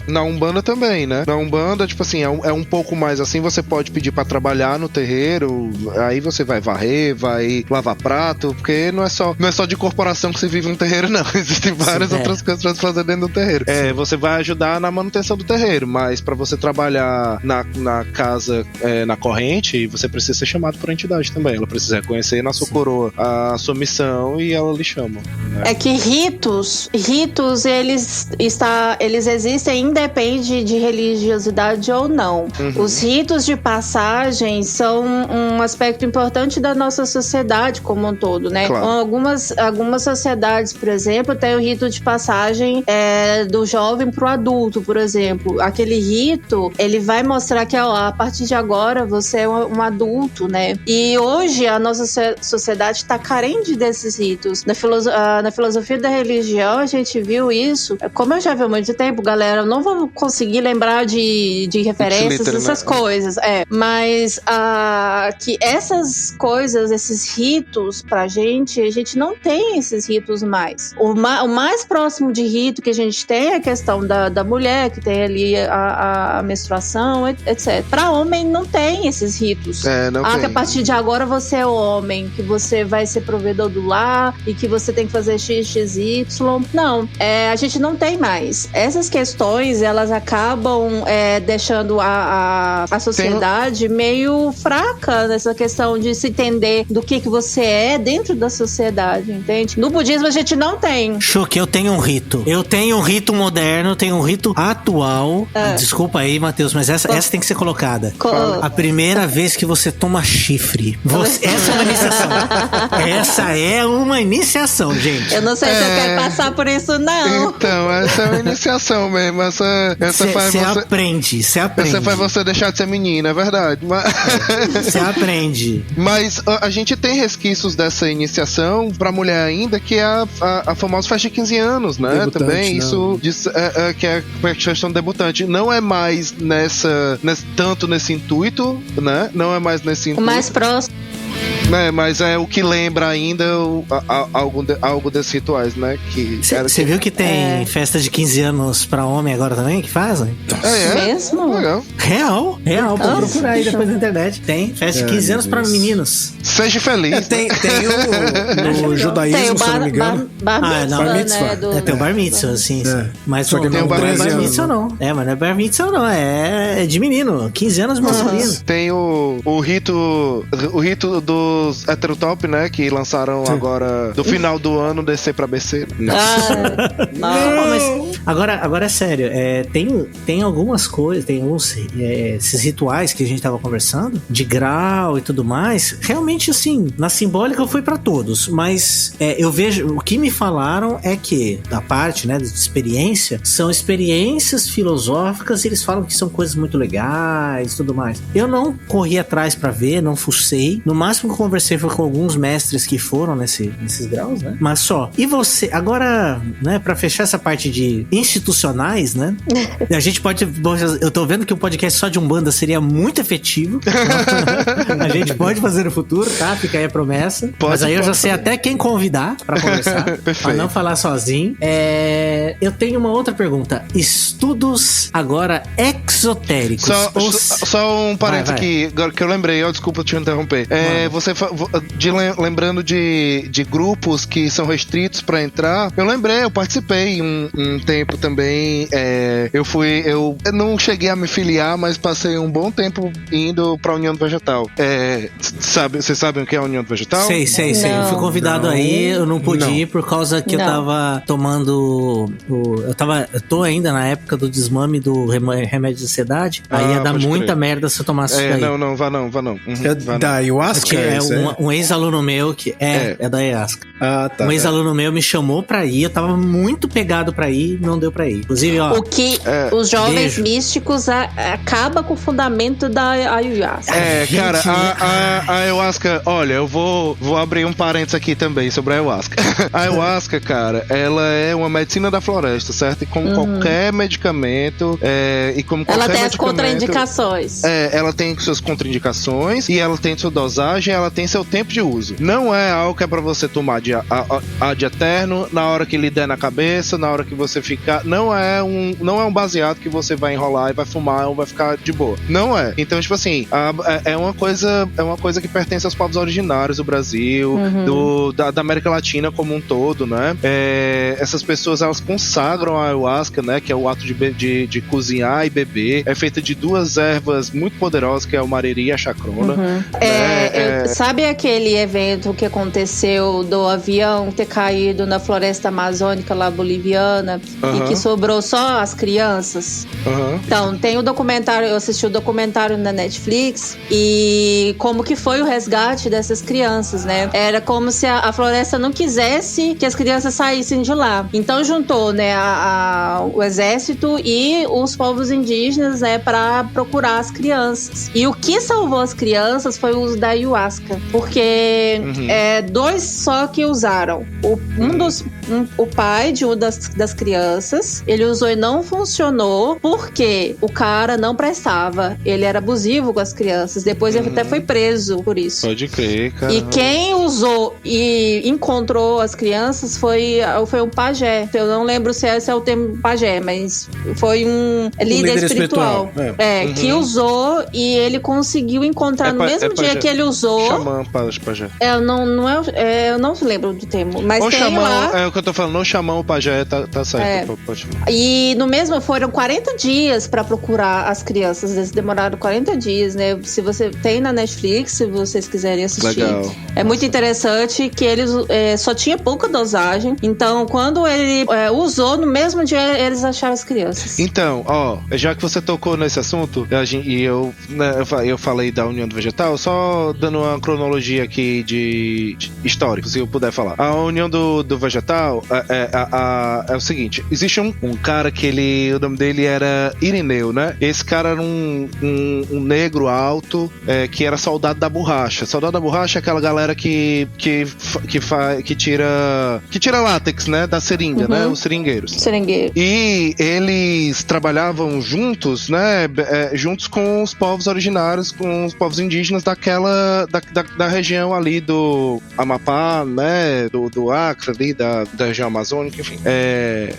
Na Umbanda também, né? Na Umbanda, tipo assim, é um pouco mais assim, você pode pedir pra trabalhar no terreiro, aí você vai varrer, vai lavar prato, porque não é só de corporação que você vive um terreiro, não. Existem várias outras coisas pra fazer dentro do terreiro. Você vai ajudar na manutenção do terreiro, mas pra você trabalhar na casa, na corrente, você precisa ser chamado por entidade também. Ela precisa reconhecer na sua coroa a sua missão e ela lhe chama. Né? É que ritos, eles existem independe de religiosidade ou não. Os ritos de passagem são um aspecto importante da nossa sociedade como um todo, né? Claro. Algumas sociedades, por exemplo, tem o rito de passagem do jovem pro adulto, por exemplo. Aquele rito, ele vai mostrar que a partir de agora você é um adulto, né? E hoje a nossa sociedade está carente desses ritos. Na filosofia da religião a gente viu isso. Como eu já vi há muito tempo, galera, eu não vou conseguir lembrar de referências, essas coisas. Mas que essas coisas, esses ritos pra gente, a gente não tem esses ritos mais. O mais próximo de rito que a gente tem é a questão da mulher, que tem ali ali a menstruação, etc. Para homem não tem esses ritos. Não tem. Que a partir de agora você é homem, que você vai ser provedor do lar e que você tem que fazer XXY. Não, a gente não tem mais. Essas questões, elas acabam deixando a sociedade meio fraca nessa questão de se entender do que você é dentro da sociedade, entende? No budismo a gente não tem. Chuck, eu tenho um rito. Eu tenho um rito moderno, tenho um rito atual. Desculpa aí, Matheus, mas essa tem que ser colocada. A primeira vez que você toma chifre. Essa é uma iniciação. Essa é uma iniciação, gente. Eu não sei se eu quero passar por isso, não. Então, essa é uma iniciação mesmo. Essa faz você aprende. Essa faz você deixar de ser menina, é verdade. Você aprende. Mas a gente tem resquícios dessa iniciação pra mulher ainda, que é a famosa festa de 15 anos, né? Debutante, também, isso que é a questão do debutante. Não é mais tanto nesse intuito, né? Não é mais nesse intuito. O mais próximo. Mas é o que lembra ainda algo desses rituais, né? Você viu que tem festa de 15 anos pra homem agora também, que fazem? Mesmo? Legal. Real. Pode procurar aí depois na internet. Tem festa de 15 anos pra meninos. Seja feliz. Tem no judaísmo, se eu não me engano. Bar mitzvah. Tem o bar mitzvah, sim. Mas só que não tem o bar mitzvah não. Mas não é bar mitzvah não, é de menino. 15 anos masculino. Tem o rito dos heterotop, né? Que lançaram agora do final do ano, descer pra BC. Mas agora é sério. Tem algumas coisas, tem esses rituais que a gente tava conversando, de grau e tudo mais. Realmente, assim, na simbólica eu fui pra todos, mas eu vejo, o que me falaram é que, da parte, né, de experiência, são experiências filosóficas e eles falam que são coisas muito legais e tudo mais. Eu não corri atrás pra ver, não fucei. No máximo que eu conversei foi com alguns mestres que foram nesses graus, né? Mas só. E você, agora, né, pra fechar essa parte de institucionais, né? A gente pode... Eu tô vendo que um podcast só de Umbanda seria muito efetivo. A gente pode fazer no futuro, tá? Fica aí a promessa. Mas aí eu já sei até quem convidar pra conversar. Pra não falar sozinho. Eu tenho uma outra pergunta. Estudos agora exotéricos. Só um parênteses aqui, agora que eu lembrei. Desculpa te interromper. Você lembrando de grupos que são restritos pra entrar, eu participei um tempo também. Eu não cheguei a me filiar, mas passei um bom tempo indo pra União do Vegetal. Vocês sabem o que é a União do Vegetal? Sei. Eu fui convidado aí, eu não pude ir por causa que eu tava tomando eu tô ainda na época do desmame do remédio de ansiedade. Aí ia dar muita merda se eu tomasse isso daí. Não, vá não. Da ayahuasca? Um ex-aluno meu que é da ayahuasca. Tá. Um ex-aluno meu me chamou pra ir, eu tava muito pegado pra ir, não deu pra ir. Inclusive, ó... O que os jovens místicos acaba com o fundamento da ayahuasca. Cara, a ayahuasca... Olha, eu vou abrir um parênteses aqui também sobre a ayahuasca. A ayahuasca, cara, ela é uma medicina da floresta, certo? E como qualquer medicamento... ela tem as contraindicações. Ela tem suas contraindicações e ela tem sua dosagem, ela tem seu tempo de uso. Não é algo que é pra você tomar ad eterno, na hora que lhe der na cabeça, na hora que você ficar... Não é um baseado que você vai enrolar e vai fumar ou vai ficar de boa. Não é. Então, tipo assim, é uma coisa que pertence aos povos originários do Brasil, da América Latina como um todo, né? Essas pessoas, elas consagram a ayahuasca, né? Que é o ato de cozinhar e beber. É feita de duas ervas muito poderosas, que é o mariri e a chacrona. Sabe aquele evento que aconteceu do avião ter caído na floresta amazônica lá boliviana e que sobrou só as crianças? Então, tem o documentário, eu assisti o documentário na Netflix e como que foi o resgate dessas crianças, né? Era como se a floresta não quisesse que as crianças saíssem de lá. Então juntou, né, o exército e os povos indígenas, né, para procurar as crianças. E o que salvou as crianças foi o uso da ayahuasca, porque dois só que usaram. Um dos o pai de uma das crianças. Ele usou e não funcionou porque o cara não prestava. Ele era abusivo com as crianças. Depois ele até foi preso por isso. Pode crer, cara. E quem usou e encontrou as crianças foi um pajé. Eu não lembro se esse é o termo pajé, mas foi um líder espiritual. Que usou e ele conseguiu encontrar no mesmo dia que ele usou. Xamã, pajé. Eu não lembro do termo, mas o tem xamã, lá. É o que eu tô falando, o xamã, o pajé, tá certo. Pode falar. E no mesmo foram 40 dias pra procurar as crianças. Eles demoraram 40 dias, né? Se você tem na Netflix, se vocês quiserem assistir. Legal. É muito interessante que eles só tinha pouca dosagem. Então, quando ele usou, no mesmo dia eles acharam as crianças. Então, já que você tocou nesse assunto, eu falei da União do Vegetal, só dando uma cronologia aqui de histórico, se eu puder falar. A União do Vegetal é o seguinte: existe um cara que o nome dele era Irineu, né? Esse cara era um negro alto, que era soldado da borracha. Soldado da borracha é aquela galera que tira látex, né? Da seringa, né? Os seringueiros. Seringueiro. E eles trabalhavam juntos, né? Juntos com os povos originários, com os povos indígenas da região ali do Amapá, né? Do Acre ali, da região amazônica, enfim.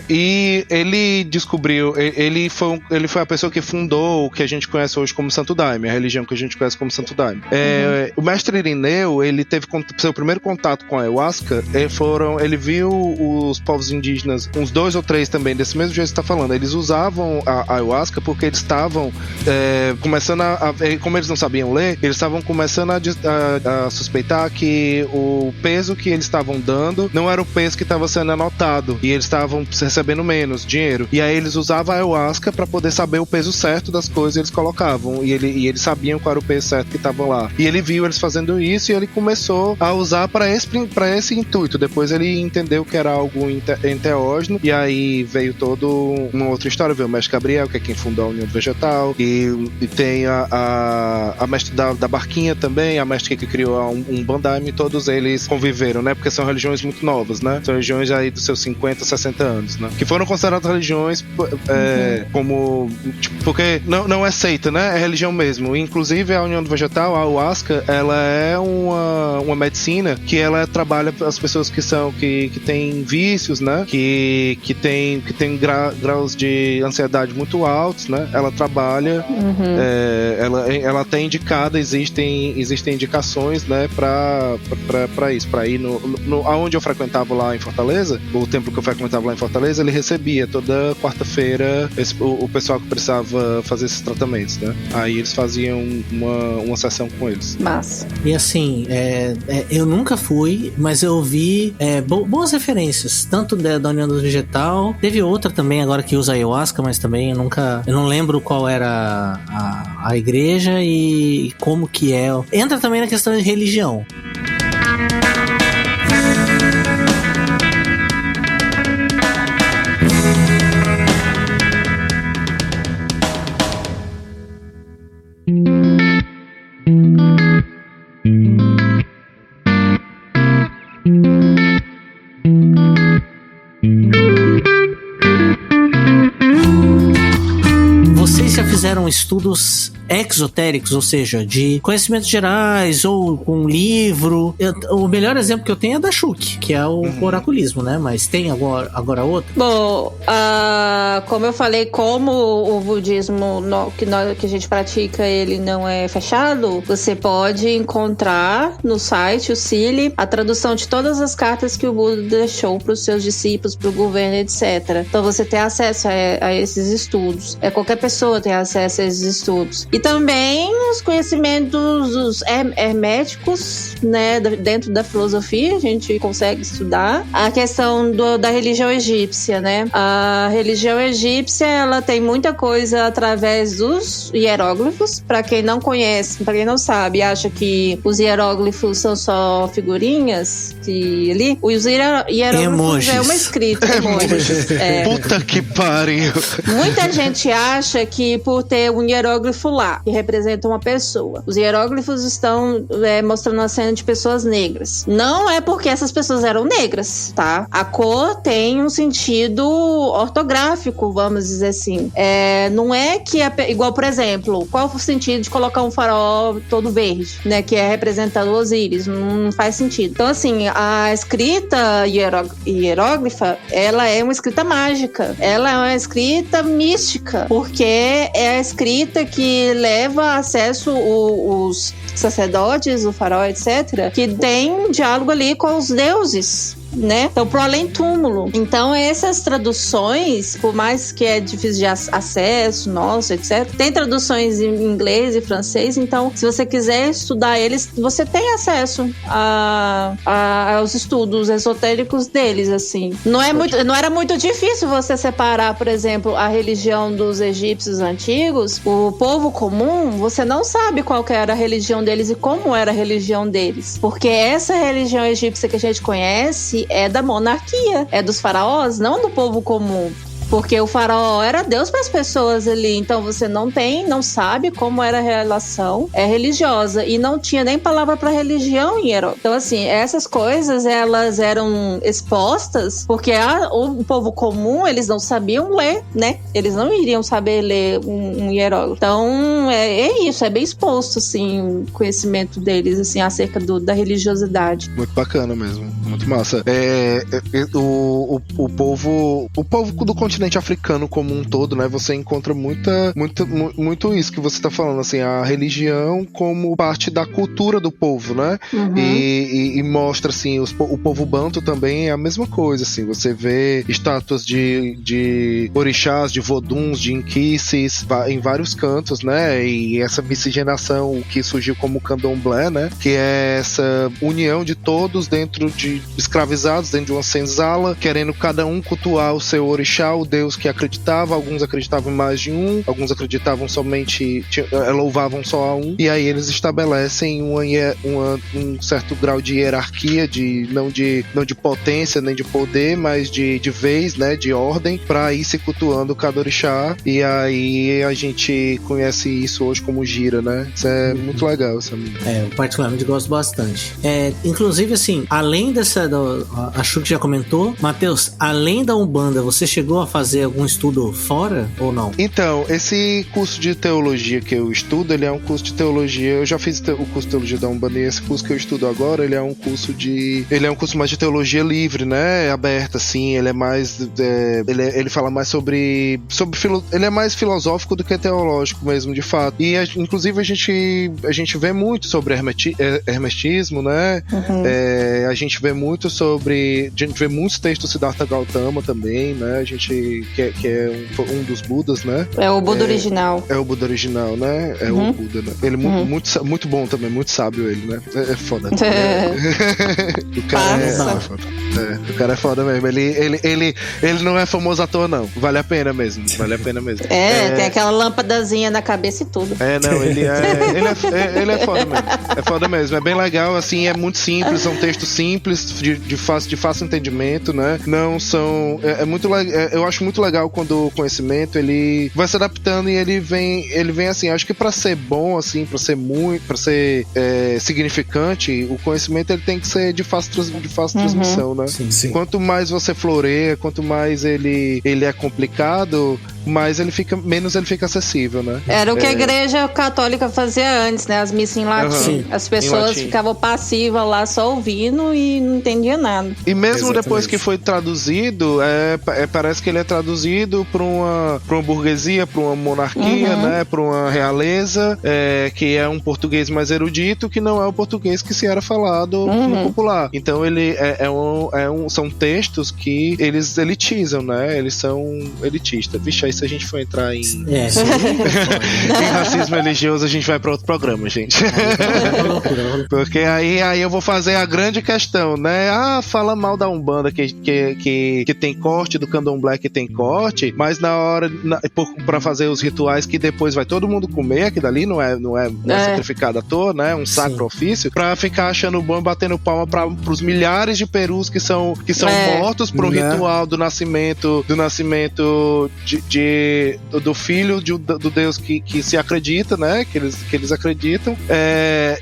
E ele descobriu, ele foi a pessoa que fundou o que a gente conhece hoje como Santo Daime, a religião que a gente conhece como Santo Daime. O mestre Irineu, ele teve seu primeiro contato com a ayahuasca, ele viu os povos indígenas, uns 2 ou 3 também, desse mesmo jeito que você tá falando, eles usavam a ayahuasca porque eles estavam começando como eles não sabiam ler, eles estavam começando a suspeitar que o peso que eles estavam dando não era o peso que estava sendo anotado, e eles estavam recebendo menos dinheiro, e aí eles usavam a ayahuasca para poder saber o peso certo das coisas, eles colocavam, e eles sabiam qual era o peso certo que estava lá, e ele viu eles fazendo isso, e ele começou a usar para esse intuito. Depois ele entendeu que era algo enteógeno, e aí veio toda uma outra história, veio o mestre Gabriel, que é quem fundou a União do Vegetal, e tem a mestre da Barquinha também, a mestre que criou um Bandaime, todos eles conviveram, né? Porque são religiões muito novas, né? São religiões aí dos seus 50, 60 anos, né? Que foram consideradas religiões como... Tipo, porque não é seita, né? É religião mesmo. Inclusive, a União do Vegetal, a ayahuasca, ela é uma medicina que ela trabalha as pessoas que têm vícios, né? Que tem graus de ansiedade muito altos, né? Ela trabalha, ela tem indicada, existem indicações, né? Pra isso, pra ir aonde eu frequentava lá em Fortaleza, o templo que eu frequentava lá em Fortaleza, ele recebia toda quarta-feira o pessoal que precisava fazer esses tratamentos, né? Aí eles faziam uma sessão com eles. Massa. E assim, eu nunca fui, mas eu vi boas referências, tanto da União do Vegetal, teve outra também agora que usa ayahuasca, mas também eu não lembro qual era a igreja e como que é. Entra também na questão de religião. Vocês já fizeram estudos exotéricos, ou seja, de conhecimentos gerais ou com um livro? O melhor exemplo que eu tenho é da Shuk, que é o oraculismo, né? Mas tem agora outro? Bom, como eu falei, como o budismo que a gente pratica, ele não é fechado, você pode encontrar no site, o Sili, a tradução de todas as cartas que o Buda deixou para os seus discípulos, para o governo, etc. Então você tem acesso a esses estudos. Qualquer pessoa tem acesso a esses estudos. E também os conhecimentos herméticos, né, dentro da filosofia, a gente consegue estudar. A questão da religião egípcia, né? A religião egípcia, ela tem muita coisa através dos hieróglifos. Para quem não conhece, para quem não sabe, acha que os hieróglifos são só figurinhas ali. Os hieróglifos é uma escrita. Puta que pariu! Muita gente acha que por ter um hieróglifo lá, A, que representa uma pessoa. Os hieróglifos estão mostrando uma cena de pessoas negras. Não é porque essas pessoas eram negras, tá? A cor tem um sentido ortográfico, vamos dizer assim. Não é que igual, por exemplo, qual o sentido de colocar um farol todo verde, né? Que é representando Osíris. Não faz sentido. Então, assim, a escrita hieróglifa, ela é uma escrita mágica. Ela é uma escrita mística, porque é a escrita que leva acesso os sacerdotes, o faraó, etc., que tem um diálogo ali com os deuses, né? Então, pro além-túmulo. Então, essas traduções, por mais que é difícil de acesso, nossa, etc., tem traduções em inglês e francês. Então, se você quiser estudar eles, você tem acesso aos estudos esotéricos deles, assim. Não era muito difícil você separar, por exemplo, a religião dos egípcios antigos. O povo comum, você não sabe qual que era a religião deles e como era a religião deles. Porque essa religião egípcia que a gente conhece é da monarquia, é dos faraós, não do povo comum. Porque o faraó era Deus para as pessoas ali, então você não sabe como era a relação religiosa, e não tinha nem palavra para religião em hieróglifo. Então, assim, essas coisas, elas eram expostas porque o povo comum, eles não sabiam ler, né? Eles não iriam saber ler um hieróglifo. Então, é isso, é bem exposto, assim, o conhecimento deles, assim, acerca da religiosidade. Muito bacana mesmo, muito massa. O povo do continente africano como um todo, né? Você encontra muito isso que você tá falando, assim, a religião como parte da cultura do povo, né? Uhum. E mostra, assim, o povo banto também é a mesma coisa, assim. Você vê estátuas de orixás, de voduns, de inquices em vários cantos, né? E essa miscigenação que surgiu como candomblé, né? Que é essa união de todos escravizados dentro de uma senzala, querendo cada um cultuar o seu orixá, o Deus que acreditava. Alguns acreditavam em mais de um, alguns acreditavam somente, louvavam só a um, e aí eles estabelecem um certo grau de hierarquia, não de potência nem de poder, mas de vez, né, de ordem, pra ir se cultuando cada orixá, e aí a gente conhece isso hoje como gira, né? Isso é muito legal, sabe? Eu particularmente gosto bastante. Inclusive, assim, além a Shuk já comentou, Matheus, além da Umbanda, você chegou a fazer algum estudo fora ou não? Então, esse curso de teologia que eu estudo, ele é um curso de teologia, eu já fiz o curso de teologia da Umbanda, e esse curso que eu estudo agora, ele é um curso mais de teologia livre, né, aberta, assim, ele é mais, ele fala mais sobre ele é mais filosófico do que teológico mesmo, de fato, e inclusive a gente vê muito sobre hermetismo, né, a gente vê muitos textos de Siddhartha Gautama também, né, a gente que é um dos Budas, né? É o Buda original. É o Buda original, né? É o Buda, né? Ele muito bom também, muito sábio ele, né? É foda. O cara é foda. O cara é foda mesmo. Ele não é famoso à toa, não. Vale a pena mesmo. Tem aquela lâmpadazinha na cabeça e tudo. Ele é foda mesmo. É foda mesmo. É bem legal, assim, é muito simples, são textos simples, de fácil entendimento, né? Não são... É muito legal. Eu acho muito legal quando o conhecimento ele vai se adaptando e ele vem assim, acho que pra ser bom, assim, pra ser significante, o conhecimento ele tem que ser de fácil transmissão, né? Sim. Quanto mais você floreia, quanto mais ele é complicado, mais menos ele fica acessível, né? Era o que a igreja católica fazia antes, né? As missas em latim. As pessoas ficavam passivas lá só ouvindo e não entendiam nada. E mesmo depois que foi traduzido, parece que ele é traduzido para uma burguesia, para uma monarquia, né? Para uma realeza, que é um português mais erudito, que não é o português que se era falado no popular. Então ele são textos que eles elitizam, né? Eles são elitistas. Vixe, aí se a gente for entrar em racismo religioso, a gente vai para outro programa, gente. Porque aí eu vou fazer a grande questão, né? Fala mal da Umbanda que tem corte, do Candomblé que tem corte, mas na hora pra fazer os rituais que depois vai todo mundo comer, aquilo dali não é sacrificado à toa, né? Um sacro ofício, pra ficar achando bom e batendo palma pros milhares de perus que são mortos pro ritual do nascimento do filho do Deus que se acredita, né? Que eles acreditam.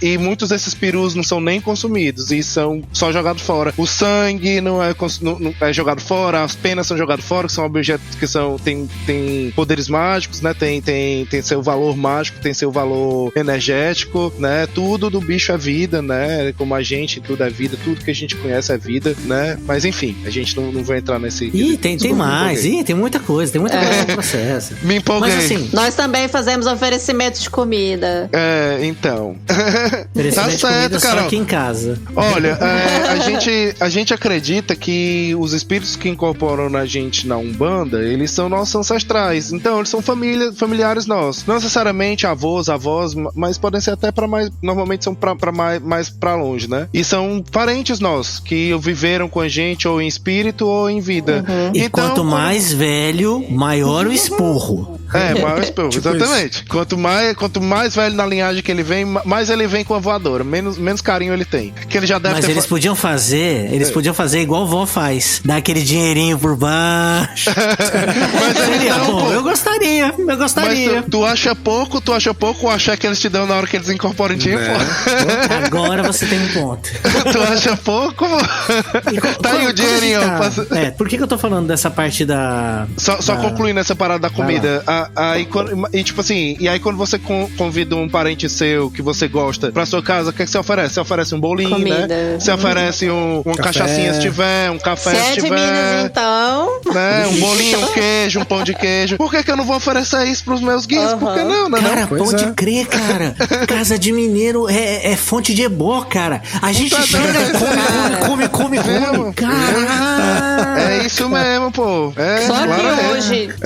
E muitos desses perus não são nem consumidos e são só jogados fora. O sangue não é jogado fora, as penas são jogadas fora, que são objetos que tem poderes mágicos, né? Tem seu valor mágico, tem seu valor energético, né? Tudo do bicho é vida, né? Como a gente, tudo é vida, tudo que a gente conhece é vida, né? Mas enfim, a gente não vai entrar nesse... tem mais, tem muita coisa no processo. Me empolguei. Mas assim... Nós também fazemos oferecimento de comida. Então. Tá certo, cara. Só aqui em casa. Olha, a gente acredita que os espíritos que incorporam na gente na Umbanda, eles são nossos ancestrais. Então, eles são familiares nossos. Não necessariamente avós, mas podem ser até pra mais... Normalmente são mais pra longe, né? E são parentes nossos, que viveram com a gente ou em espírito ou em vida. E então, quanto mais velho, maior o esporro. Maior o esporro, tipo exatamente. Isso. Quanto mais velho na linhagem que ele vem, mais ele vem com a voadora, menos carinho ele tem. Que ele já deve Mas eles podiam fazer igual vó faz, dar aquele dinheirinho por baixo. Mas então, eu gostaria. Mas tu acha pouco ou achar que eles te dão na hora que eles incorporam dinheiro, pô? Agora você tem um ponto. Tu acha pouco? Tá aí o dinheirinho. Por que eu tô falando dessa parte da... Só concluindo essa parada da comida. E aí quando você convida um parente seu que você gosta pra sua casa, o que você oferece? Você oferece um bolinho, comida, né? Você oferece uma cachaçinha se tiver, um café se tiver. Minas, então. Né? Um bolinho, um queijo, um pão de queijo. Por que eu não vou oferecer isso pros meus guias? Por que não? Cara, pode crer, cara. Casa de mineiro é fonte de ebó, cara. A gente chega e come. Cara. É isso mesmo, pô.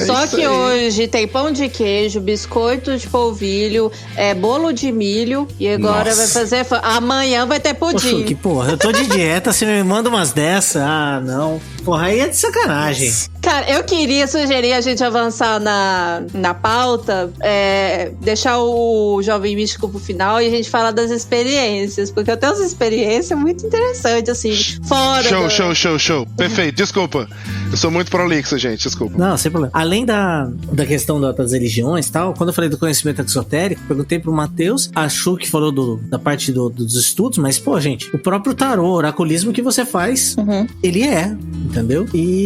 Só que hoje tem pão de queijo, biscoito de polvilho, bolo de milho e agora vai fazer... Amanhã vai ter pudim. Poxa, que porra, eu tô de dieta, você me manda umas dessas? Ah, não. Porra, aí é de sacanagem. Cara, eu queria sugerir a gente avançar na pauta, deixar o Jovem Místico pro final e a gente falar das experiências, porque eu tenho umas experiências muito interessantes, assim, fora. Show. Perfeito, desculpa. Eu sou muito prolixo, gente, desculpa. Não, sem problema. Além da questão das religiões e tal, quando eu falei do conhecimento exotérico, perguntei pro Matheus, achou que falou da parte dos estudos, mas, pô, gente, o próprio tarô, oraculismo que você faz, ele entendeu?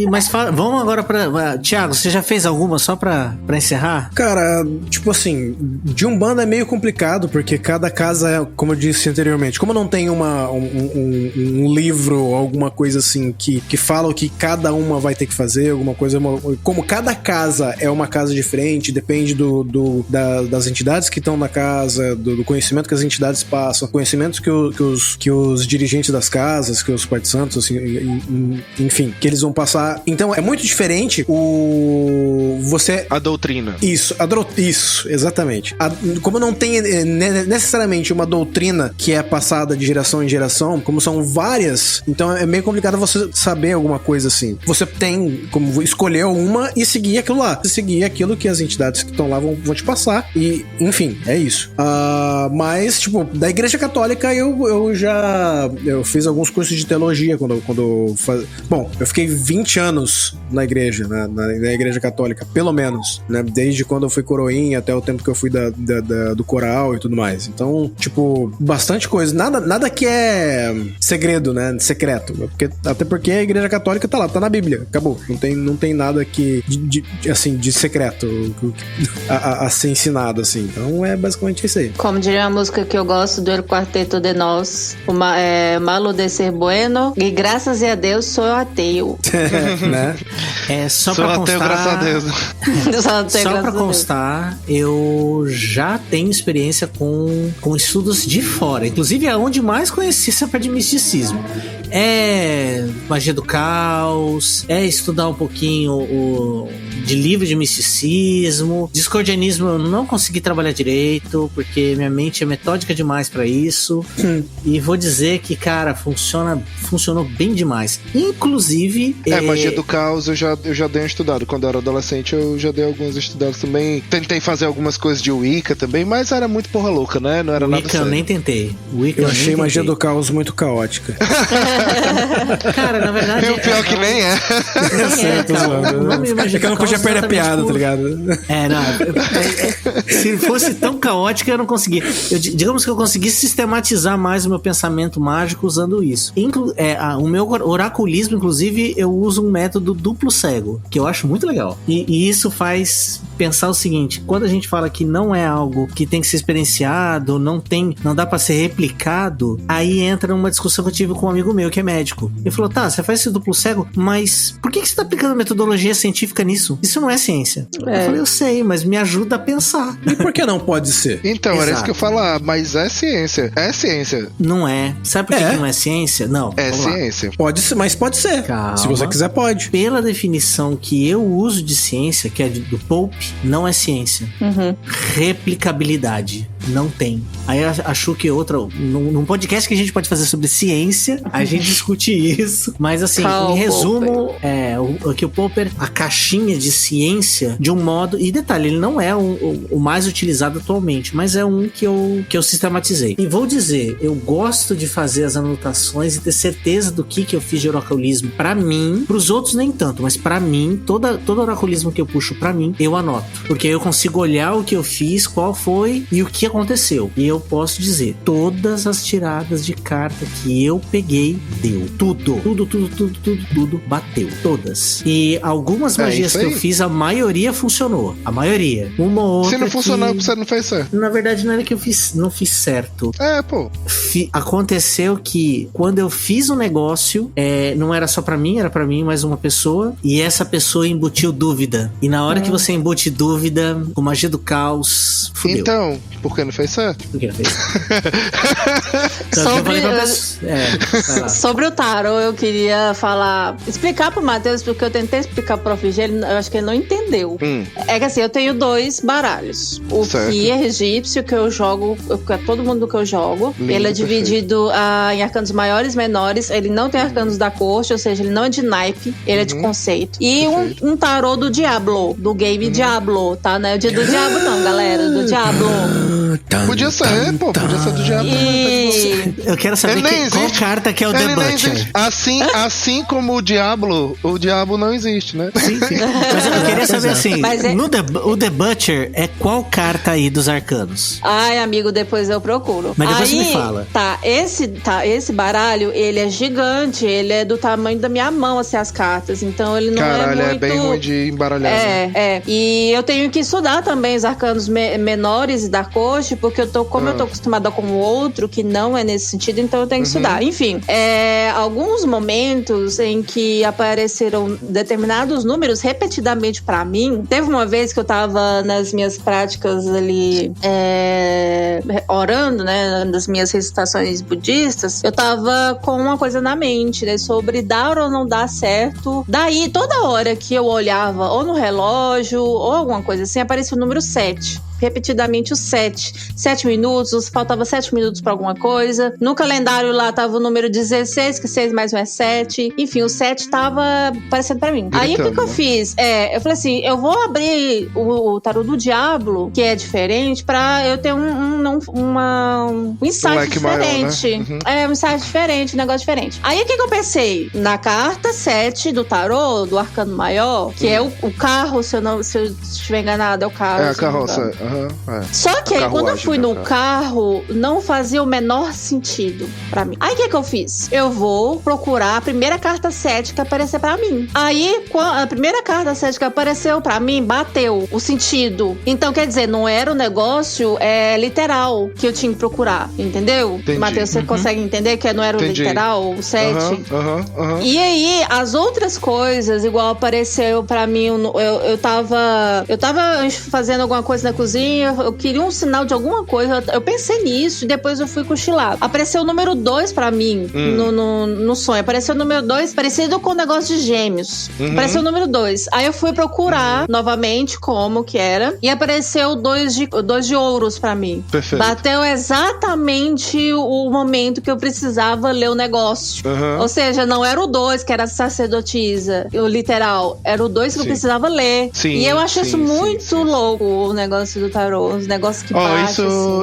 Mas vamos agora pra... Thiago, você já fez alguma só pra encerrar? Cara, tipo assim, de Umbanda é meio complicado, porque cada casa, como eu disse anteriormente, como não tem um livro, alguma coisa assim, que fala o que cada uma vai ter que fazer, alguma coisa... Como cada casa é uma casa diferente, depende das entidades que estão na casa, do conhecimento que as entidades passam, conhecimentos que os dirigentes das casas, que os Pai de Santos, assim, enfim, que eles vão passar. Então, é muito diferente a doutrina. Isso, exatamente. Como não tem necessariamente uma doutrina que é passada de geração em geração, como são várias, então é meio complicado você saber alguma coisa assim. Você tem como escolher uma e seguir aquilo lá. Você seguir aquilo que as entidades que estão lá vão te passar. E, enfim, é isso. Mas, tipo, da Igreja Católica eu fiz alguns cursos de teologia Bom, eu fiquei 20 anos na igreja, né, na Igreja Católica, pelo menos, né? Desde quando eu fui coroinha até o tempo que eu fui do coral e tudo mais. Então, tipo, bastante coisa. Nada que é segredo, né? Secreto. Até porque a Igreja Católica tá lá, tá na Bíblia. Acabou. Não tem nada que de secreto a ser ensinado, assim. Então é basicamente isso aí. Como diria uma música que eu gosto do El Quarteto de Nós, malo de ser bueno, e graças a Deus sou ateu. Né? Só sou pra ateu, constar, graças a Deus. Só pra constar, eu já tenho experiência com estudos de fora. Inclusive, é onde mais conheci essa parte de misticismo. Magia do caos, estudar um pouquinho de livro de misticismo. Discordianismo eu não consegui trabalhar direito, porque minha mente é metódica demais pra isso. E vou dizer que, cara, funcionou bem demais. Inclusive, inclusive... Magia do caos eu já dei um estudado. Quando eu era adolescente, eu já dei alguns estudados também. Tentei fazer algumas coisas de Wicca também, mas era muito porra louca, né? Não era nada sério. Eu nem tentei. Eu achei magia do caos muito caótica. Cara, na verdade... E o pior que nem é. É que eu não podia perder a piada, tá ligado? Se fosse tão caótica, eu não conseguia. Digamos que eu conseguisse sistematizar mais o meu pensamento mágico usando isso. O meu oraculismo, inclusive, eu uso um método duplo cego, que eu acho muito legal. E isso faz pensar o seguinte: quando a gente fala que não é algo que tem que ser experienciado, não dá pra ser replicado, aí entra uma discussão que eu tive com um amigo meu que é médico. Ele falou: tá, você faz esse duplo cego, mas por que você tá aplicando metodologia científica nisso? Isso não é ciência. Eu falei: eu sei, mas me ajuda a pensar. E por que não pode ser? Então, era isso que eu ia falar, mas é ciência. É ciência. Não é. Sabe por que não é ciência? Não. É ciência. Pode ser, mas pode ser. Calma. Se você quiser, pode. Pela definição que eu uso de ciência, que é do Pope, não é ciência. Replicabilidade. Não tem. Aí acho que num podcast que a gente pode fazer sobre ciência, a gente discute isso. Mas assim, em resumo, o Popper, a caixinha de ciência, de um modo... E detalhe, ele não é o mais utilizado atualmente, mas é um que eu sistematizei. E vou dizer, eu gosto de fazer as anotações e ter certeza do que eu fiz de oraculismo pra mim. Pros outros nem tanto, mas pra mim, todo oraculismo que eu puxo pra mim, eu anoto. Porque eu consigo olhar o que eu fiz, qual foi e o que aconteceu. E eu posso dizer, todas as tiradas de carta que eu peguei, deu. Tudo bateu. Todas. E algumas magias que eu fiz, a maioria funcionou. A maioria. Uma ou outra. Se não funcionou, você não fez certo. Na verdade, não era que eu não fiz certo. Aconteceu que quando eu fiz um negócio, não era só pra mim, era pra mim e mais uma pessoa. E essa pessoa embutiu dúvida. E na hora que você embute dúvida, com magia do caos, fudeu. Então, por que não fez certo? Por que não fez certo? Sobre o tarô, eu queria explicar pro Matheus, porque eu tentei explicar pro Prof. G, eu acho que ele não entendeu. É que assim, eu tenho 2 baralhos. O Fier egípcio, que eu jogo, todo mundo que eu jogo. Lindo, ele é dividido em arcanos maiores e menores. Ele não tem arcanos da corte, ou seja, ele não é de naipe, ele é de conceito. E um tarô do Diablo, do game Diablo, tá? Não é o dia do Diabo não, galera, do Diablo. Podia ser do Diablo. Eu quero saber qual carta que é o The Butcher. Assim como o Diablo não existe, né? Sim. Mas eu queria saber assim, o The Butcher é qual carta aí dos arcanos? Ai, amigo, depois eu procuro. Mas depois você me fala. Esse baralho, ele é gigante, ele é do tamanho da minha mão, assim, as cartas. Então ele não é muito... é bem ruim de embaralhar. E eu tenho que estudar também os arcanos menores e da corte, porque eu tô acostumada com o outro, que não é nesse sentido, então eu tenho que estudar. Enfim, alguns momentos em que apareceram determinados números repetidamente pra mim. Teve uma vez que eu tava nas minhas práticas ali, orando, né, nas minhas recitações budistas, eu tava com uma coisa na mente, né, sobre dar ou não dar certo. Daí, toda hora que eu olhava ou no relógio ou alguma coisa assim, aparecia o número 7. Repetidamente o 7. 7 minutos, faltava 7 minutos pra alguma coisa. No calendário lá tava o número 16, que 6 mais 1 é 7. Enfim, o 7 tava aparecendo pra mim. Aí o que eu fiz? Eu falei assim, eu vou abrir o tarô do Diablo, que é diferente, pra eu ter um insight diferente. Maior, né? Um insight diferente, um negócio diferente. Aí o que eu pensei? Na carta 7 do tarô, do arcano maior, que é o carro, se eu estiver enganado, é o carro. É a carroça. Só que aí, quando eu fui no carro, não fazia o menor sentido pra mim. Aí, o que eu fiz? Eu vou procurar a primeira carta 7 que aparecer pra mim. Aí, a primeira carta 7 que apareceu pra mim, bateu o sentido. Então, quer dizer, não era um negócio literal que eu tinha que procurar, entendeu? Matheus, você consegue entender que não era o literal, o 7? E aí, as outras coisas, igual apareceu pra mim, eu tava fazendo alguma coisa na cozinha, assim, eu queria um sinal de alguma coisa. Eu pensei nisso e depois eu fui cochilar. Apareceu o número 2 pra mim no sonho. Apareceu o número 2, parecido com o negócio de gêmeos. Apareceu o número 2. Aí eu fui procurar novamente como que era e apareceu 2 de ouros pra mim. Perfeito. Bateu exatamente o momento que eu precisava ler o negócio. Ou seja, não era o 2 que era sacerdotisa, o literal. Era o 2 que eu precisava ler. Sim, e eu acho isso muito louco, o negócio do tarô. Os negócios que batem,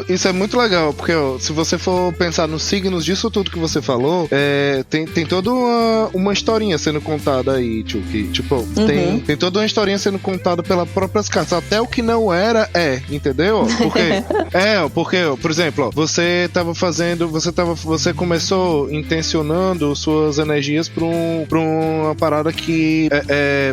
isso é muito legal, porque se você for pensar nos signos disso tudo que você falou, tem toda uma historinha sendo contada aí, Chucky. Tipo, tem toda uma historinha sendo contada pelas próprias cartas. Até o que não era, entendeu? Porque, por exemplo, você começou intencionando suas energias pra uma parada que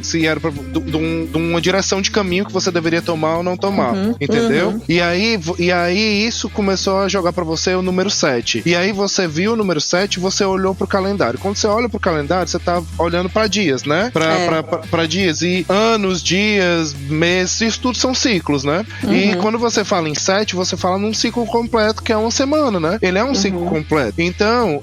se era de uma direção de caminho que você deveria tomar ou não tomar, entendeu? E aí isso começou a jogar pra você o número 7. E aí você viu o número 7 e você olhou pro calendário. Quando você olha pro calendário, você tá olhando pra dias, né? Pra dias. E anos, dias, meses, isso tudo são ciclos, né? E quando você fala em 7, você fala num ciclo completo, que é uma semana, né? Ele é um ciclo completo. Então,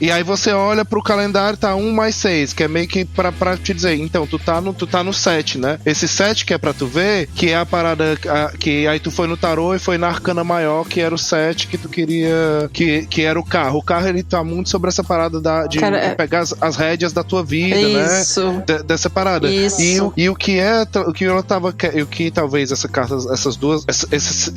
e aí você olha pro calendário, tá 1 mais 6, que é meio que pra te dizer, então, tu tá no 7, né? Esse 7 que é pra tu ver, que é a parada, que aí tu foi no tarô e foi na arcana maior, que era o 7 que tu queria, que era o carro. O carro, ele tá muito sobre essa parada de pegar as rédeas da tua vida, né? Dessa parada. Isso. E o que ela tava, o que talvez essa carta, essas duas,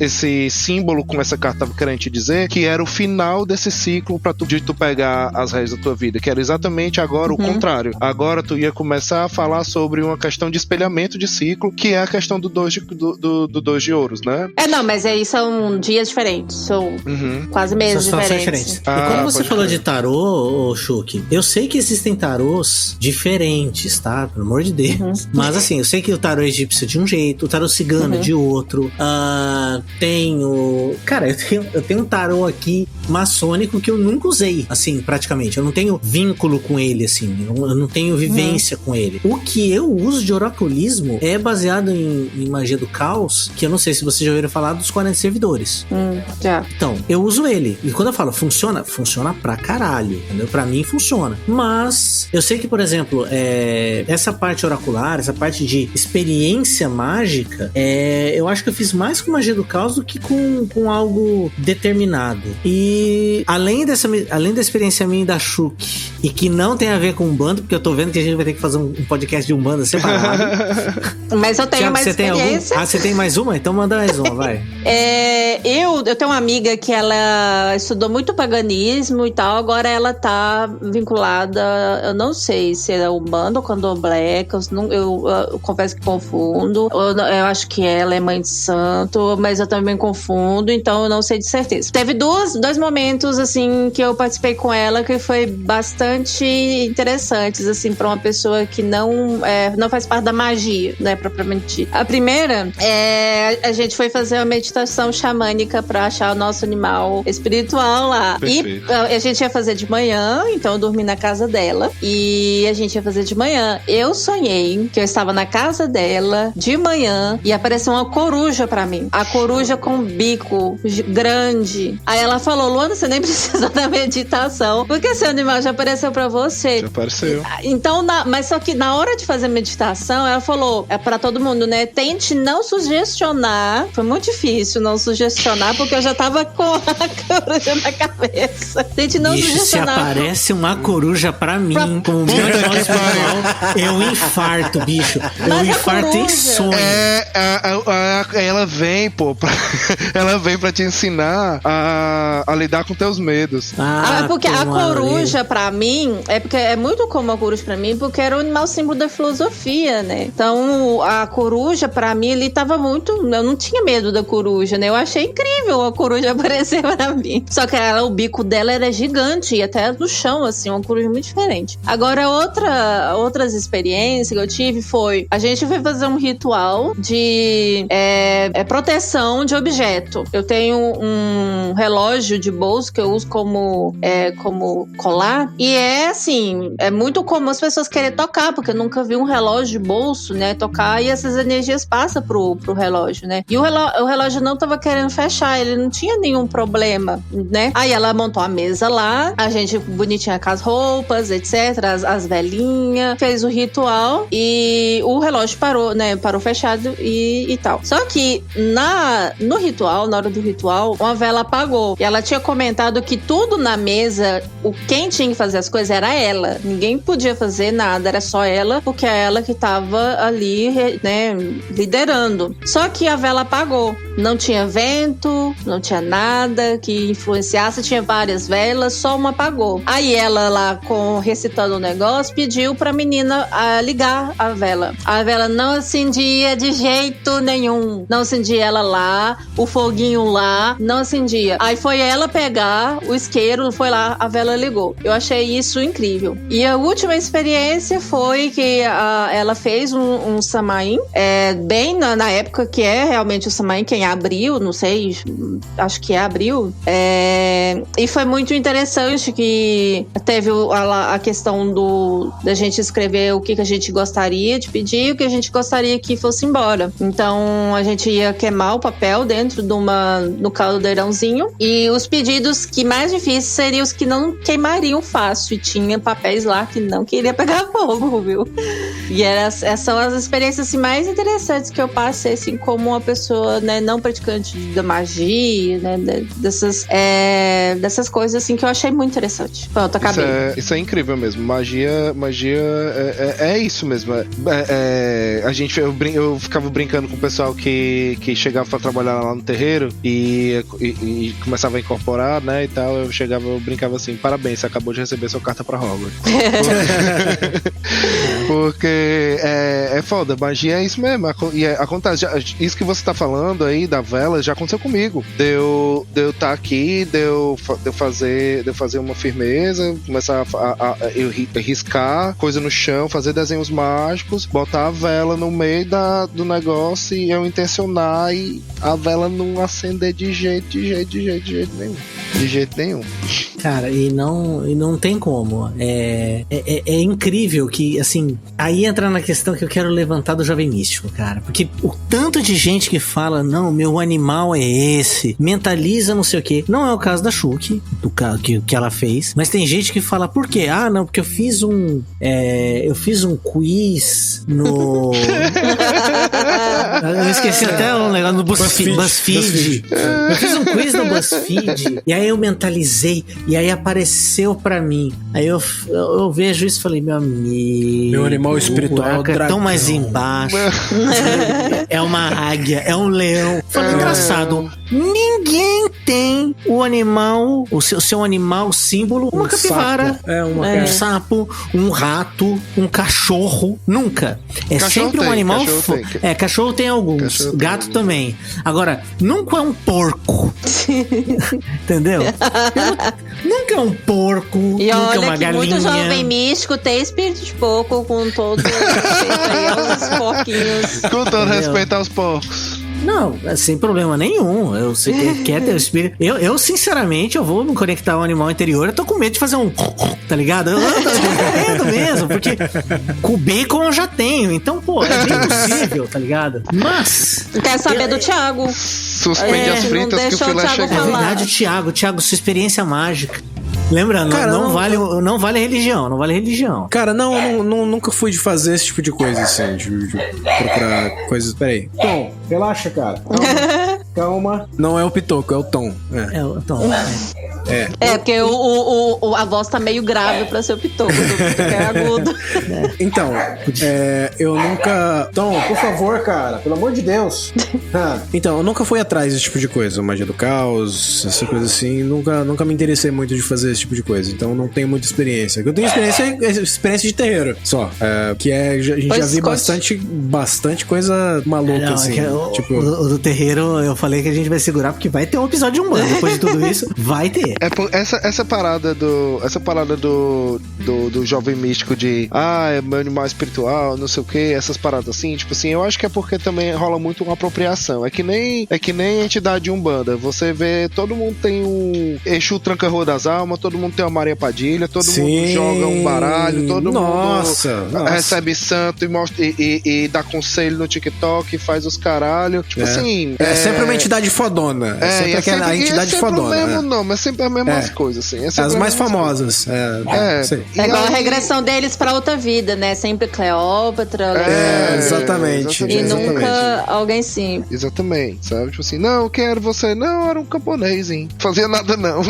esse símbolo com essa carta tava querendo te dizer, que era o final desse ciclo de tu pegar as rédeas da tua vida, que era exatamente agora o contrário. Agora tu ia começar a falar sobre uma questão de espelhamento de ciclo, que é a questão do 2 de ouros, né? Não, mas aí são dias diferentes, são quase meses diferentes. E quando você falou de tarô, Chucky, eu sei que existem tarôs diferentes, tá? Pelo amor de Deus. Mas assim, eu sei que o tarô egípcio de um jeito, o tarô cigano de outro. Cara, eu tenho um tarô aqui maçônico que eu nunca usei, assim, praticamente. Eu não tenho vínculo com ele, assim. Eu não tenho vivência com ele. O que eu uso de oraculismo é baseado em magia do caos, que eu não sei se vocês já ouviram falar dos 40 servidores. Já. Então, eu uso ele. E quando eu falo funciona pra caralho, entendeu? Pra mim funciona. Mas eu sei que, por exemplo, essa parte oracular, essa parte de experiência mágica, eu acho que eu fiz mais com magia do caos do que com algo determinado. E além da experiência minha e da Chucky, e que não tem a ver com Umbanda, porque eu tô vendo que a gente vai ter que fazer um podcast de Umbanda separado. Mas eu tenho Thiago, mais experiência. Você tem mais uma? Então manda mais uma, vai. Eu tenho uma amiga que ela estudou muito paganismo e tal, agora ela tá vinculada, eu não sei se é Umbanda ou Candomblé, eu confesso que confundo. Eu acho que ela é mãe de santo, mas eu também confundo, então eu não sei de certeza. Teve dois momentos, assim, que eu participei com ela que foi bastante interessantes, assim, pra uma pessoa que não faz parte da magia, né, propriamente dita. A primeira a gente foi fazer uma meditação xamânica pra achar o nosso animal espiritual lá. Perfeito. E a gente ia fazer de manhã, então eu dormi na casa dela e a gente ia fazer de manhã. Eu sonhei que eu estava na casa dela de manhã e apareceu uma coruja pra mim. A coruja com um bico grande. Aí ela falou, Luana, você nem precisa da meditação, porque seu animal já apareceu pra você. Já apareceu. Então, mas só que na hora de fazer a meditação, ela falou pra todo mundo, né, tente não sugestionar. Foi muito difícil não sugestionar, porque eu já tava com a coruja na cabeça. Tente não sugestionar. Se aparece uma coruja pra mim, como meu irmão espiritual, eu infarto, bicho. Eu infarto em sonho. Ela vem, ela vem pra te ensinar a lidar com teus medos. Porque a coruja, pra mim, porque é muito comum a coruja pra mim, porque era o animal símbolo da filosofia, né? Então, a coruja, pra mim, ele tava muito... Eu não tinha medo da coruja, né? Eu achei incrível a coruja aparecer pra mim. Só que o bico dela era gigante, e até do chão, assim, uma coruja muito diferente. Agora, outras experiências que eu tive foi... A gente foi fazer um ritual de proteção de objeto. Eu tenho um relógio de bolso que eu uso como colar, e assim, é muito comum as pessoas querem tocar, porque eu nunca vi um relógio de bolso, né, tocar, e essas energias passam pro relógio. relógio, né? E o relógio não tava querendo fechar, ele não tinha nenhum problema, né? Aí ela montou a mesa lá, a gente bonitinha com as roupas, etc, as velhinhas, fez o ritual e o relógio parou, né? Parou fechado e tal. Só que no ritual, na hora do ritual, uma vela apagou. E ela tinha comentado que tudo na mesa, quem tinha que fazer as coisas era ela. Ninguém podia fazer nada, era só ela, porque é ela que tava ali, né, liderando. Só que a vela apagou. Não tinha vento, não tinha nada que influenciasse, tinha várias velas, só uma apagou. Aí ela lá, recitando o negócio, pediu pra menina ligar a vela. A vela não acendia de jeito nenhum. Não acendia ela lá, o foguinho lá, não acendia. Aí foi ela pegar o isqueiro, foi lá, a vela ligou. Eu achei isso incrível. E a última experiência foi que ela fez um samaim, bem na época que é realmente o samaim, que é em abril, não sei, acho que é abril. E foi muito interessante que teve a questão da gente escrever o que a gente gostaria de pedir e o que a gente gostaria que fosse embora. Então a gente ia queimar o papel dentro no caldeirãozinho, e os pedidos que mais difíceis seriam os que não queimariam fácil, e tinha papéis lá que não queria pegar fogo, viu? E essas são as experiências assim, mais interessantes que eu passei, assim, como uma pessoa, né, não praticante da magia, né, dessas coisas assim que eu achei muito interessante. Pronto, acabei. Isso é incrível mesmo. Magia é isso mesmo. Eu ficava brincando com o pessoal que chegava pra trabalhar lá no terreiro e começava a incorporar, né, e tal. Eu brincava assim: parabéns, você acabou de receber sua carta pra Hogwarts. Porque é foda, magia é isso mesmo. E acontece, isso que você tá falando aí da vela já aconteceu comigo. Deu tá aqui, deu fazer uma firmeza, começar eu riscar coisa no chão, fazer desenhos mágicos, botar a vela no meio do negócio e eu intencionar e a vela não acender de jeito nenhum. De jeito nenhum. Cara, e não tem como. É incrível que, assim, aí entra na questão que eu quero levantar do Jovem Místico, cara. Porque o tanto de gente que fala, não, meu animal é esse, mentaliza não sei o quê. Não é o caso da Shuki, que ela fez. Mas tem gente que fala, por quê? Ah, não, porque eu fiz um quiz no... Eu esqueci até um negócio no BuzzFeed. Eu fiz um quiz no BuzzFeed e aí eu mentalizei e aí apareceu pra mim. Aí eu vejo isso e falei, meu amigo, meu animal espiritual é tão mais embaixo. É uma águia, é um leão. Falei, engraçado, ninguém tem o animal, o seu animal símbolo, uma capivara, um sapo, um rato, um cachorro. Nunca. Cachorro sempre um animal. Cachorro tem alguns. Gato também. Agora, nunca é um porco. Entendeu? Nunca é um porco, e nunca olha é uma que galinha. Muito Jovem Místico tem espírito de porco, com todo respeito aos porquinhos. Com todo respeito aos porcos. Não, sem problema nenhum. Eu sei que quer ter o espírito. Eu, sinceramente, eu vou me conectar ao animal interior. Eu tô com medo de fazer um... Tá ligado? Eu tô com medo mesmo, porque com o bacon eu já tenho. Então, pô, é bem possível, tá ligado? Mas... Quer saber do Thiago? Suspende as fritas que o filé chegou. É verdade, o Thiago, sua experiência mágica. Lembra, cara, não vale religião, não vale religião. Cara, nunca fui de fazer esse tipo de coisa, assim, de procurar coisas. Peraí. Tom, relaxa, cara. Calma. Não é o Pitoco, é o Tom. É o Tom. Porque a voz tá meio grave pra ser o Pitoco. O Pitoco é agudo. Então, eu nunca... Tom, por favor, cara, pelo amor de Deus. Então, eu nunca fui atrás desse tipo de coisa. Magia do caos, essa coisa assim. Nunca me interessei muito de fazer esse tipo de coisa. Então, não tenho muita experiência. O que eu tenho experiência de terreiro, só. Que a gente já viu bastante coisa maluca, assim. O do terreiro, eu falei que a gente vai segurar porque vai ter um episódio de Umbanda. Depois de tudo isso, vai ter. Essa parada do jovem místico de é meu animal espiritual, não sei o que, essas paradas assim, tipo assim, eu acho que é porque também rola muito uma apropriação. É que nem entidade de Umbanda. Você vê, todo mundo tem um Exu Tranca-Rua das Almas, todo mundo tem uma Maria Padilha, todo mundo joga um baralho, todo mundo recebe santo e mostra e dá conselho no TikTok, faz os caralho. Tipo assim. É sempre uma entidade fodona. É sempre a entidade fodona. É sempre o mesmo nome, é sempre as mesmas coisas, assim. É as mais famosas. É igual a regressão deles pra outra vida, né? Sempre Cleópatra. Exatamente. E nunca alguém simples. Exatamente, sabe? Tipo assim, não, quem era você? Não, era um camponês, hein? Fazia nada, não.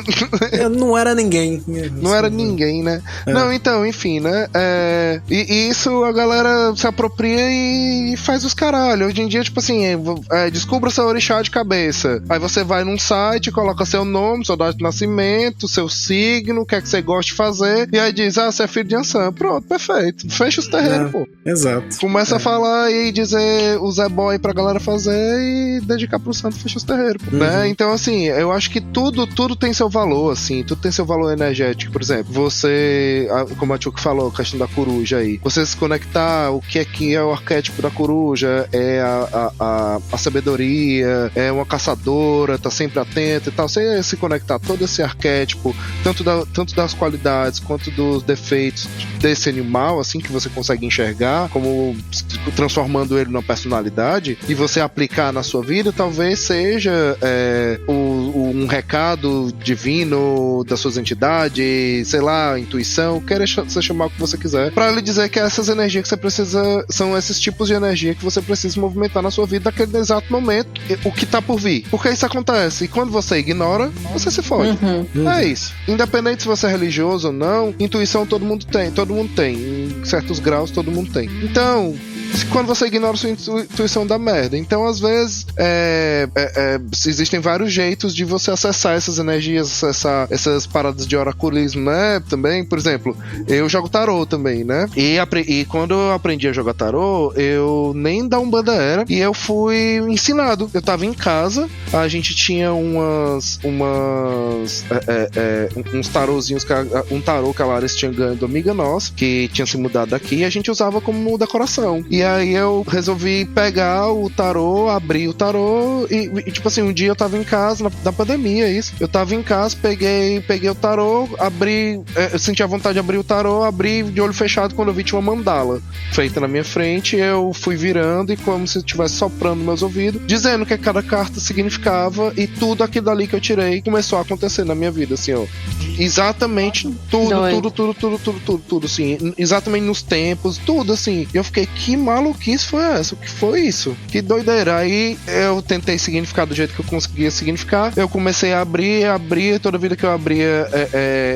Eu não era ninguém. Não era ninguém, né? Não, então, enfim, né? E isso a galera se apropria e faz os caralho. Hoje em dia, tipo assim, descubra seu orixá de cabeça. Aí você vai num site, coloca seu nome, sua data de nascimento, seu signo, o que é que você gosta de fazer, e aí diz, você é filho de Ansan. Pronto, perfeito. Fecha os terreiros, pô. Exato. Começa a falar e dizer o Zé Boy pra galera fazer e dedicar pro santo, fecha os terreiros, pô. Né? Então, assim, eu acho que tudo tem seu valor, assim, tudo tem seu valor energético. Por exemplo, você, como a Tchuk falou, a questão da coruja aí, você se conectar, o que é o arquétipo da coruja, é a sabedoria, é uma caçadora, tá sempre atenta e tal, você se conectar todo esse arquétipo, tanto das qualidades quanto dos defeitos desse animal, assim, que você consegue enxergar, como transformando ele numa personalidade, e você aplicar na sua vida, talvez seja um recado divino das suas entidades, sei lá, intuição, queira você chamar o que você quiser, pra lhe dizer que essas energias que você precisa, são esses tipos de energia que você precisa movimentar na sua vida naquele exato momento, o que tá por vir. Porque isso acontece, e quando você ignora, você se fode. É isso. Independente se você é religioso ou não, intuição todo mundo tem. Em certos graus, todo mundo tem. Então, quando você ignora sua intuição, dá merda. Então, às vezes, existem vários jeitos de você acessar essas energias, acessar essas paradas de oraculismo, né? Também, por exemplo, eu jogo tarô também, né? E quando eu aprendi a jogar tarô, eu nem da Umbanda era, e eu fui ensinado. Eu tava em casa, a gente tinha uns tarozinhos, um tarô que a Larissa tinha ganho do amiga nossa, que tinha se mudado daqui, e a gente usava como decoração. E aí eu resolvi pegar o tarô, abrir o tarô e tipo assim, um dia eu tava em casa, na pandemia, isso. Eu tava em casa, peguei o tarô, abri, eu senti a vontade de abrir o tarô, abri de olho fechado quando eu vi tinha uma mandala feita na minha frente, eu fui virando e como se estivesse soprando nos meus ouvidos, dizendo o que cada carta significava, e tudo aquilo dali que eu tirei começou a acontecer na minha vida, assim, ó. Exatamente tudo, assim, exatamente nos tempos, tudo, assim. E eu fiquei, que maluquice foi essa? O que foi isso? Que doideira. Aí eu tentei significar do jeito que eu conseguia significar, eu comecei a abrir, toda vida que eu abria,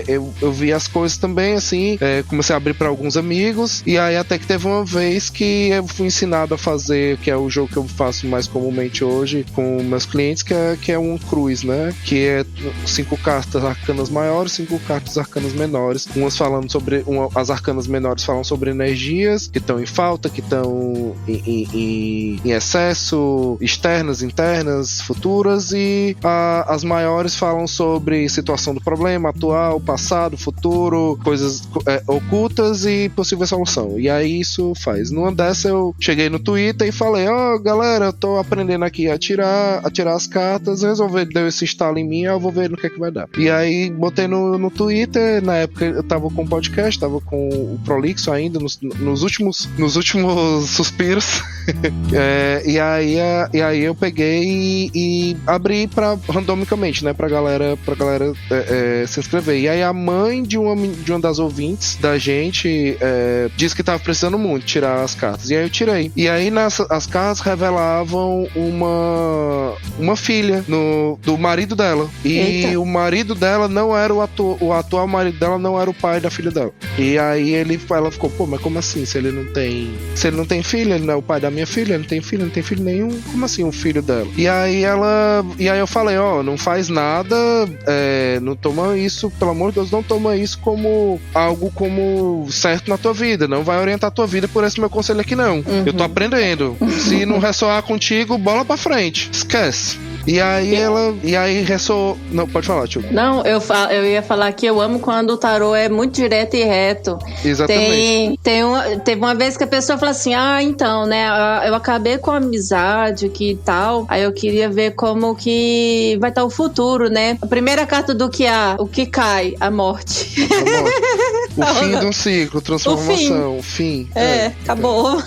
eu via as coisas também, assim, comecei a abrir pra alguns amigos, e aí até que teve uma vez que eu fui ensinado a fazer, que é o jogo que eu faço mais comumente hoje com meus clientes, que é um cruz, né? Que é 5 cartas arcanas maiores, 5 cartas arcanas menores, umas falando sobre, as arcanas menores falam sobre energias que estão em falta, que estão em excesso, externas, internas, futuras, e as maiores falam sobre situação do problema, atual, passado, futuro, coisas ocultas e possível solução. E aí isso faz. Numa dessa eu cheguei no Twitter e falei, galera, eu tô aprendendo aqui a tirar as cartas, resolver deu esse estalo em mim, eu vou ver no que é que vai dar. E aí botei no Twitter, na época eu tava com o podcast, tava com o Prolixo ainda, nos últimos suspiros. E aí eu peguei e abri randomicamente, né, pra galera se inscrever. E aí a mãe de uma das ouvintes da gente disse que tava precisando muito tirar as cartas. E aí eu tirei. E aí as cartas revelavam uma filha do marido dela. E Eita. O marido dela não era o atual marido dela não era o pai da filha dela. E aí ela ficou, pô, mas como assim? Se ele não tem filho, ele não é o pai da minha filha, ele não tem filho nenhum, como assim um filho dela? E aí eu falei, não faz nada, não toma isso, pelo amor de Deus, não toma isso como algo como certo na tua vida, não vai orientar a tua vida por esse meu conselho aqui não. Eu tô aprendendo. Se não ressoar contigo, bola pra frente, esquece. E aí ressoou... Não, pode falar, tio. Não, eu ia falar que eu amo quando o tarô é muito direto e reto. Exatamente. Teve uma vez que a pessoa falou assim, então, né, eu acabei com a amizade que tal, aí eu queria ver como que vai estar o futuro, né? A primeira carta do que o que cai, a morte. O fim de um ciclo, transformação, o fim. Acabou.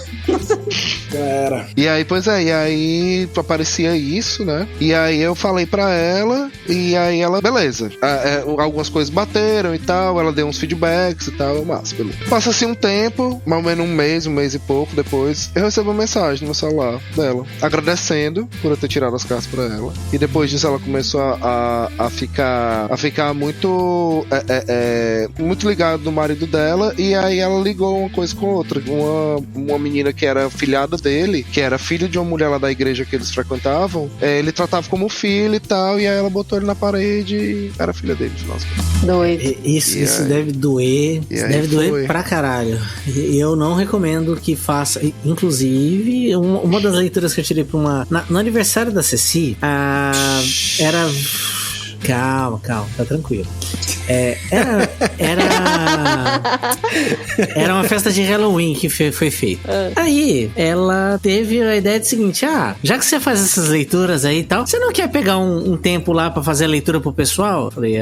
Era. E aí, pois é, e aí aparecia isso, né? E aí eu falei pra ela, e aí ela, beleza. Algumas coisas bateram e tal, ela deu uns feedbacks e tal, massa, beleza. Passa-se um tempo, mais ou menos um mês e pouco depois, eu recebo uma mensagem no meu celular dela, agradecendo por eu ter tirado as cartas pra ela. E depois disso ela começou a ficar muito muito ligada no marido dela, e aí ela ligou uma coisa com outra. Uma menina que era filhada dele, que era filho de uma mulher lá da igreja que eles frequentavam, ele tratava como filho e tal, e aí ela botou ele na parede e era filha dele. Nossa. Doido. Isso deve doer. Isso deve doer pra caralho. Eu não recomendo que faça. Inclusive, uma das leituras que eu tirei pra no aniversário da Ceci, era. Calma, tá tranquilo. Era uma festa de Halloween que foi feita. Aí, ela teve a ideia de seguinte: já que você faz essas leituras aí e tal, você não quer pegar um tempo lá pra fazer a leitura pro pessoal? Eu falei,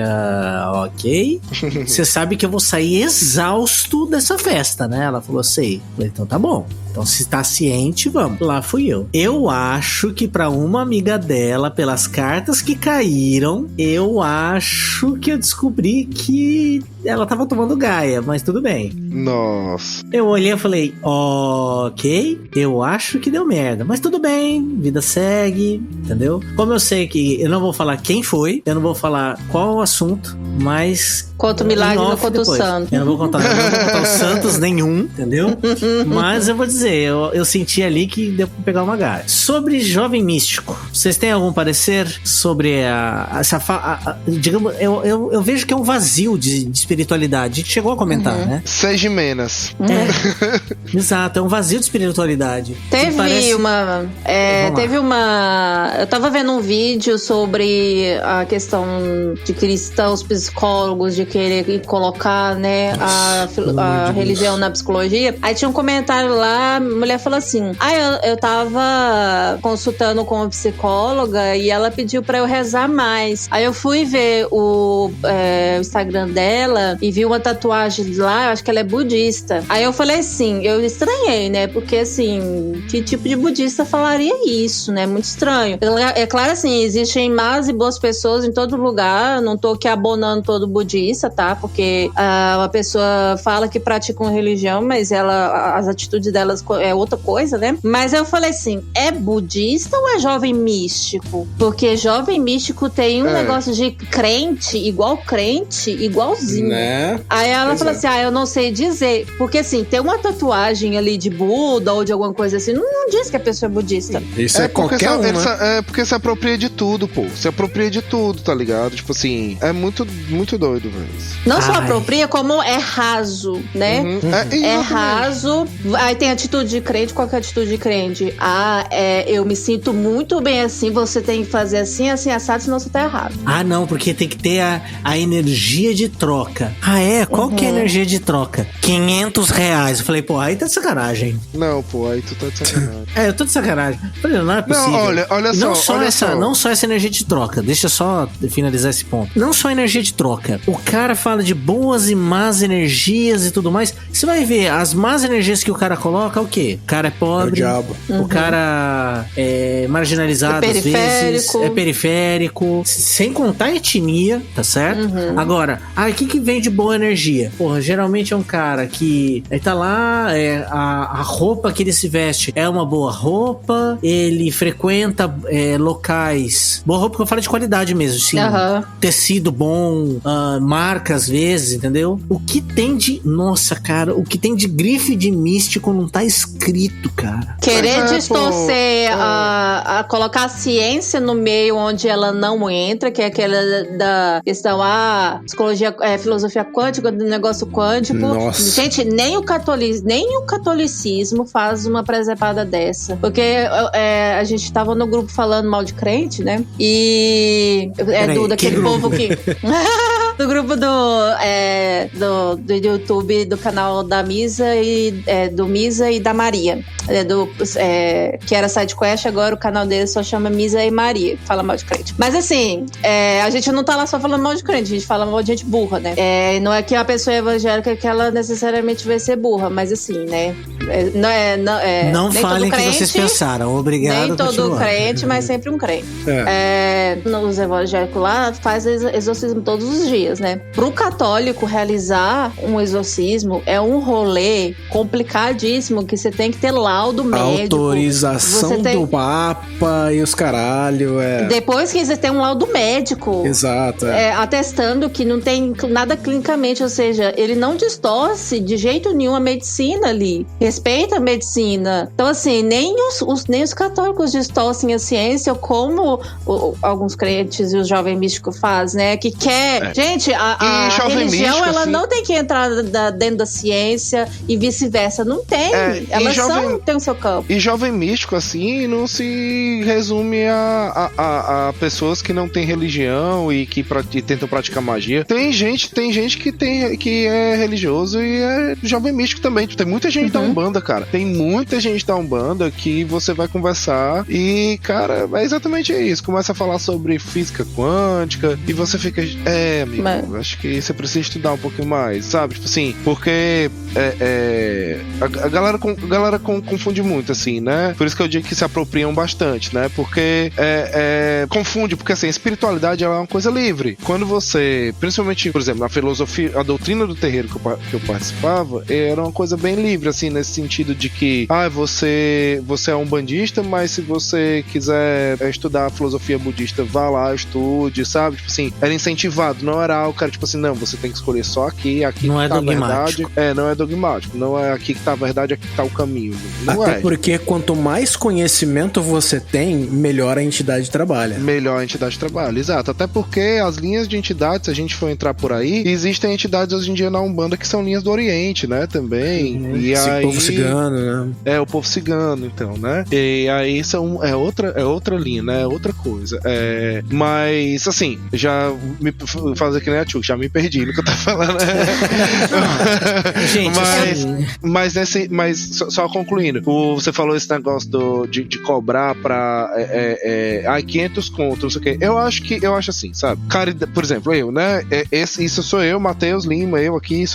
ok. Você sabe que eu vou sair exausto dessa festa, né? Ela falou, sei. Eu falei, então tá bom. Então, se tá ciente, vamos. Lá fui eu. Eu acho que pra uma amiga dela, pelas cartas que caíram, eu acho que eu descobri que ela tava tomando Gaia, mas tudo bem. Nossa. Eu olhei e falei, ok, eu acho que deu merda, mas tudo bem, vida segue, entendeu? Como eu sei que eu não vou falar quem foi, eu não vou falar qual o assunto, mas... Conta o milagre, não conta o santo. Eu não vou contar os santos nenhum, entendeu? Mas eu vou dizer, eu senti ali que deu pra pegar uma Gaia. Sobre Jovem Místico, vocês têm algum parecer sobre digamos, eu vejo que é um vazio de espiritualidade. A gente chegou a comentar, né? Sejimenas. Exato, é um vazio de espiritualidade. Teve uma... Eu tava vendo um vídeo sobre a questão de cristãos psicólogos, de querer colocar, né, a religião na psicologia. Aí tinha um comentário lá, a mulher falou assim, eu tava consultando com uma psicóloga e ela pediu pra eu rezar mais. Aí eu fui ver o Instagram dela e vi uma tatuagem lá, eu acho que ela é budista. Aí eu falei assim, eu estranhei, né, porque assim, que tipo de budista falaria isso, né, muito estranho. É claro assim, existem más e boas pessoas em todo lugar, não tô aqui abonando todo budista, tá, porque uma pessoa fala que pratica uma religião, mas as atitudes delas é outra coisa, né, mas eu falei assim, é budista ou é jovem místico? Porque jovem místico tem um negócio de crente, igualzinho. Né? Aí ela falou assim, eu não sei dizer, porque assim, tem uma tatuagem ali de Buda ou de alguma coisa assim, não diz que a pessoa é budista. Isso é qualquer um, né? É porque se apropria de tudo, pô. Se apropria de tudo, tá ligado? Tipo assim, é muito, muito doido, velho. Não só apropria, como é raso, né? É raso. Aí tem atitude de crente, qual que é a atitude de crente? Eu me sinto muito bem assim, você tem que fazer assim, assado, senão você tá errado. Não, porque tem que ter a energia de troca. Qual que é a energia de troca? R$500. Eu falei, pô, aí tá de sacanagem. Não, pô, aí tu tá de sacanagem. Eu tô de sacanagem. Eu falei, não é possível. Não, olha só. Não só essa energia de troca. Deixa eu só finalizar esse ponto. Não só energia de troca. O cara fala de boas e más energias e tudo mais. Você vai ver, as más energias que o cara coloca, o quê? O cara é pobre. É o diabo. O cara é marginalizado às vezes. É periférico. Sem contar a etnia, tá certo? Agora, o que vem de boa energia? Porra, geralmente é um cara que ele tá lá, a roupa que ele se veste é uma boa roupa, ele frequenta locais. Boa roupa que eu falo de qualidade mesmo, sim. Tecido bom, marca às vezes, entendeu? O que tem de... Nossa, cara, o que tem de grife de místico não tá escrito, cara. Querer distorcer colocar a ciência no meio onde ela não entra, que é aquela da questão, psicologia, filosofia quântica, do negócio quântico. Nossa. Gente, nem o catolicismo faz uma presepada dessa. Porque a gente tava no grupo falando mal de crente, né? E daquele povo que... do grupo do YouTube, do canal da Misa e do Misa e da Maria. Que era SideQuest, agora o canal dele só chama Misa e Maria, que fala mal de crente. Mas assim, a gente não tá lá só falando mal de crente, a gente fala mal de gente burra, né? Não é que a pessoa evangélica que ela necessariamente vai ser burra, mas assim, né? Não falem o que vocês pensaram, obrigado. Nem todo crente, mas sempre um crente. Os evangélicos lá fazem exorcismo todos os dias, né? Pro católico realizar um exorcismo é um rolê complicadíssimo, que você tem que ter laudo médico. Autorização do Papa e os caralho. Depois que você tem um laudo médico. Exato. Atestando que não tem nada clinicamente, ou seja, ele não distorce de jeito nenhum a medicina ali. Respeita a medicina. Então, assim, nem os católicos distorcem a ciência como alguns crentes e o jovem místico faz, né? Que quer... Gente, a religião, místico, ela assim, não tem que entrar dentro da ciência e vice-versa. Não tem. Elas têm o seu campo. E jovem místico, assim, não se resume a pessoas que não têm religião e que tentam praticar magia. Tem gente que é religioso e é jovem místico também. Tem muita gente da Umbanda, cara. Tem muita gente da Umbanda que você vai conversar e, cara, é exatamente isso. Começa a falar sobre física quântica e você fica... amigo, acho que você precisa estudar um pouquinho mais, sabe? Tipo assim, porque a galera confunde muito, assim, né? Por isso que eu digo que se apropriam bastante, né? Porque confunde, porque assim, a espiritualidade ela é uma coisa livre. Quando você, principalmente, por exemplo, na filosofia, a doutrina do terreiro que eu participava, era uma coisa bem livre, assim, nesse sentido de que, você é um bandista, mas se você quiser estudar a filosofia budista, vá lá, estude, sabe? Tipo assim, era incentivado, não era o cara, tipo assim, não, você tem que escolher só aqui não que é tá dogmático. A verdade. Não é dogmático, não é aqui que tá a verdade, aqui que tá o caminho. Não Até porque quanto mais conhecimento você tem, melhor a entidade trabalha. Melhor a entidade trabalha, exato. Até porque as linhas de entidades, se a gente for entrar por aí, existem entidades hoje em dia na Umbanda que são linhas do Oriente, né, também. E esse aí, povo cigano, né? O povo cigano, então, né? E aí é outra linha, né? Outra coisa. Mas, assim, já me fazer que nem a Tchuk, já me perdi no que eu tava falando. Gente, mas só concluindo, você falou esse negócio de cobrar pra 500 conto, não sei o que. Eu acho assim, sabe? Por exemplo, eu, né? Isso sou eu, Matheus Lima, eu aqui,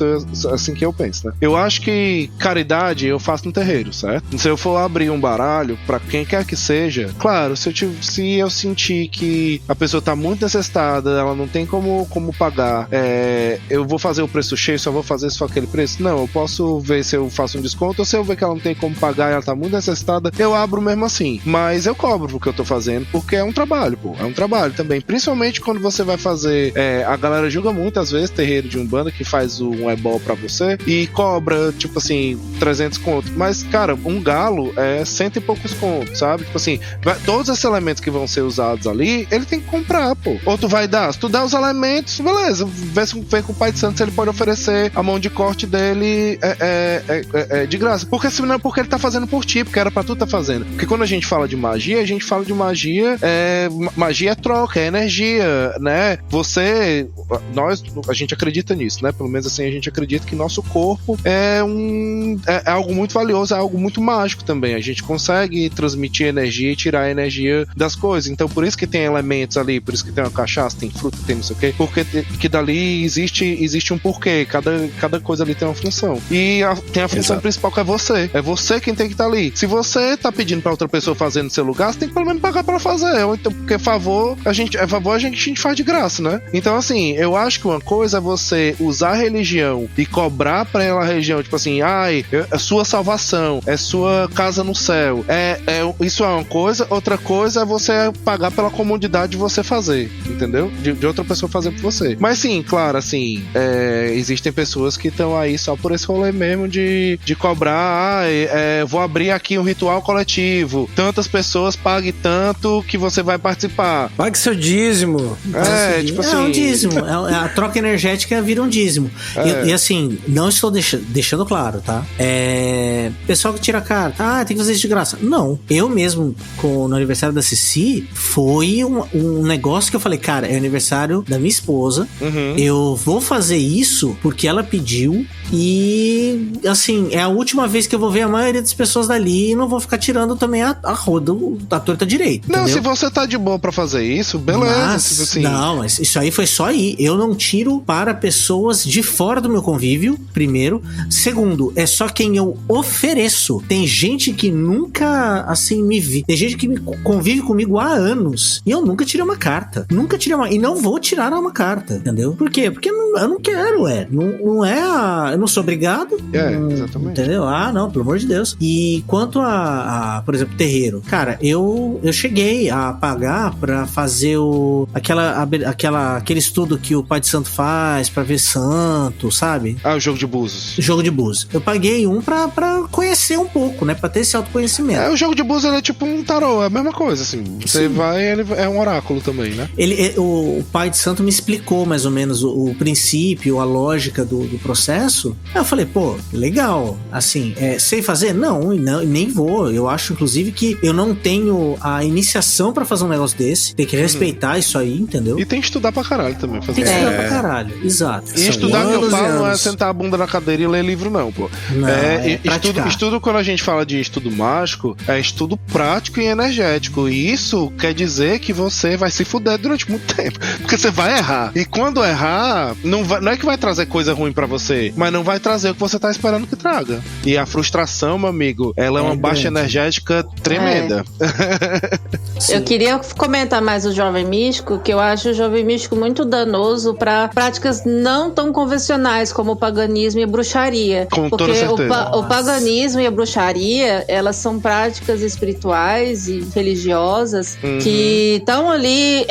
assim que eu penso, né? Eu acho que caridade eu faço no terreiro, certo? Se eu for abrir um baralho pra quem quer que seja, claro, se eu sentir que a pessoa tá muito necessitada, ela não tem como pagar, eu vou fazer o preço cheio, só vou fazer só aquele preço? Não, eu posso ver se eu faço um desconto, ou se eu ver que ela não tem como pagar e ela tá muito necessitada, eu abro mesmo assim. Mas eu cobro o que eu tô fazendo, porque é um trabalho, pô. É um trabalho também. Principalmente quando você vai fazer... a galera julga muito, às vezes, terreiro de Umbanda que faz um ebó pra você e cobra, tipo assim, 300 contos. Mas, cara, um galo é 100 e poucos contos, sabe? Tipo assim, todos esses elementos que vão ser usados ali, ele tem que comprar, pô. Ou tu vai dar. Se tu der os elementos, beleza. Vem com o Pai de Santo se ele pode oferecer a mão de corte dele de graça. Porque senão é porque ele tá fazendo por ti, porque era pra tu tá fazendo. Porque quando a gente fala de magia, a gente fala de magia, magia é troca, é energia, né? A gente acredita nisso, né? Pelo menos assim, a gente acredita que nosso corpo é algo muito valioso, é algo muito mágico também. A gente consegue transmitir energia e tirar a energia das coisas. Então, por isso que tem elementos ali, por isso que tem uma cachaça, tem fruta, tem não sei o quê, porque que dali existe um porquê. Cada coisa ali tem uma função. E tem a função principal que é você. É você quem tem que estar ali. Se você tá pedindo pra outra pessoa fazer no seu lugar, você tem que pelo menos pagar pra ela fazer. Ou então, porque a gente faz de graça, né? Então, assim, eu acho que uma coisa é você usar a religião e cobrar pra ela a religião, tipo assim, é sua salvação, é sua casa no céu. Isso é uma coisa. Outra coisa é você pagar pela comodidade de você fazer, entendeu? De outra pessoa fazer por você. você. Mas sim, claro, assim, existem pessoas que estão aí só por esse rolê mesmo de cobrar, vou abrir aqui um ritual coletivo, tantas pessoas, pague tanto que você vai participar. Pague seu dízimo. Tipo assim... É um dízimo, a troca energética vira um dízimo. E assim, não estou deixando claro, tá? Pessoal que tira carta, tem que fazer isso de graça. Não, eu mesmo, no aniversário da Cici, foi um negócio que eu falei, cara, é aniversário da minha esposa, eu vou fazer isso porque ela pediu e, assim, é a última vez que eu vou ver a maioria das pessoas dali e não vou ficar tirando também a roda da torta direita. Não, entendeu? se você tá de boa pra fazer isso, beleza. Tipo assim. Não, mas isso aí foi só aí. Eu não tiro para pessoas de fora do meu convívio, primeiro. Segundo, é só quem eu ofereço. Tem gente que nunca, assim, me vi. Tem gente que convive comigo há anos e eu nunca tirei uma carta. Nunca tirei uma... E não vou tirar uma carta, entendeu? Por quê? Porque eu não quero, Não é eu não sou obrigado. Exatamente. Entendeu? Não, pelo amor de Deus. E quanto por exemplo, terreiro. Cara, eu cheguei a pagar pra fazer aquele estudo que o Pai de Santo faz pra ver santo, sabe? O jogo de búzios. Jogo de búzios. Eu paguei pra conhecer um pouco, né? Pra ter esse autoconhecimento. O jogo de búzios é tipo um tarô, é a mesma coisa, assim. Você vai, ele é um oráculo também, né? O Pai de Santo me explicou mais ou menos o princípio, a lógica do processo. Aí eu falei, pô, legal. Assim, sei fazer? Não, nem vou. Eu acho, inclusive, que eu não tenho a iniciação pra fazer um negócio desse. Tem que respeitar isso aí, entendeu? E tem que estudar pra caralho também. Tem que estudar pra caralho, exato. E estudar que eu falo não é sentar a bunda na cadeira e ler livro, não, pô. Não, estudo, quando a gente fala de estudo mágico, é estudo prático e energético. E isso quer dizer que você vai se fuder durante muito tempo. Porque você vai errar. E quando errar, não é que vai trazer coisa ruim pra você, mas não vai trazer o que você tá esperando que traga. E a frustração, meu amigo, ela é uma baixa energética tremenda. Eu queria comentar mais o Jovem Místico, que eu acho o Jovem Místico muito danoso para práticas não tão convencionais como o paganismo e a bruxaria. Com porque toda certeza. O paganismo e a bruxaria, elas são práticas espirituais e religiosas que estão ali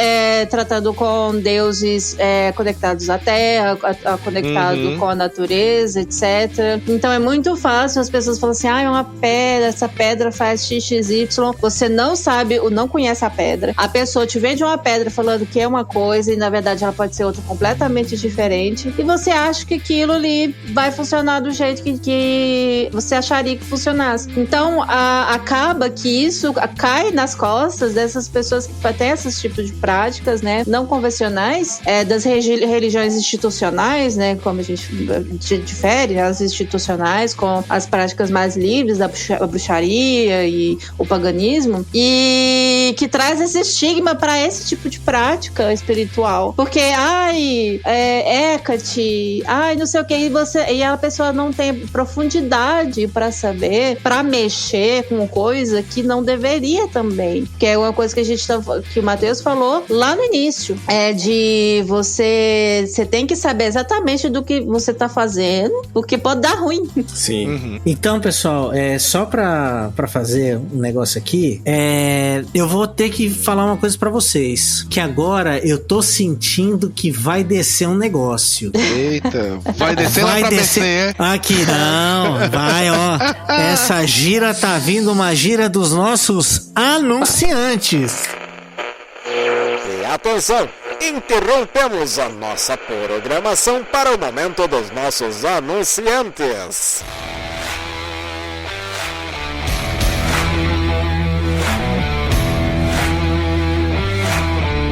tratando com deuses conectados à terra, conectados com a natureza, etc. Então é muito fácil as pessoas falam assim, é uma pedra, essa pedra faz XXY, você não sabe, não conhece a pedra. A pessoa te vende uma pedra falando que é uma coisa e na verdade ela pode ser outra completamente diferente e você acha que aquilo ali vai funcionar do jeito que você acharia que funcionasse. Então acaba que isso cai nas costas dessas pessoas que têm esses tipos de práticas, né, não convencionais, das religiões institucionais, né, como a gente difere, as institucionais com as práticas mais livres da bruxaria e o paganismo, e que traz esse estigma para esse tipo de prática espiritual. Porque, Hecate, não sei o que, e a pessoa não tem profundidade para saber, para mexer com coisa que não deveria também. Que é uma coisa que o Matheus falou lá no início. De você tem que saber exatamente do que você tá fazendo, porque pode dar ruim. Sim. Então, pessoal, só pra fazer um negócio aqui, eu vou ter que falar uma coisa pra vocês, que agora eu tô sentindo que vai descer um negócio. Eita, vai descer lá pra descer. Aqui não, vai, ó. Essa gira tá vindo, uma gira dos nossos anunciantes. E atenção, interrompemos a nossa programação para o momento dos nossos anunciantes.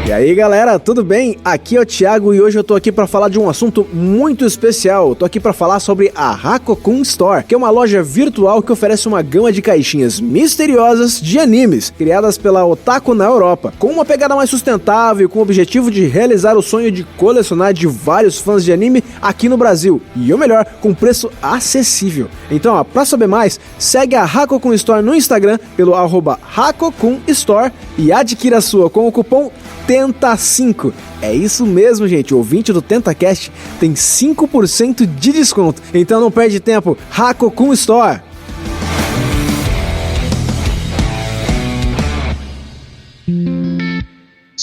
E aí galera, tudo bem? Aqui é o Thiago e hoje eu tô aqui pra falar de um assunto muito especial. Eu tô aqui pra falar sobre a Hakokun Store, que é uma loja virtual que oferece uma gama de caixinhas misteriosas de animes, criadas pela Otaku na Europa, com uma pegada mais sustentável e com o objetivo de realizar o sonho de colecionar de vários fãs de anime aqui no Brasil. E o melhor, com preço acessível. Então, pra saber mais, segue a Hakokun Store no Instagram pelo @Hakokun Store e adquira a sua com o cupom TENTA5. É isso mesmo, gente. O ouvinte do TentaCast tem 5% de desconto. Então não perde tempo. Hakokun Store.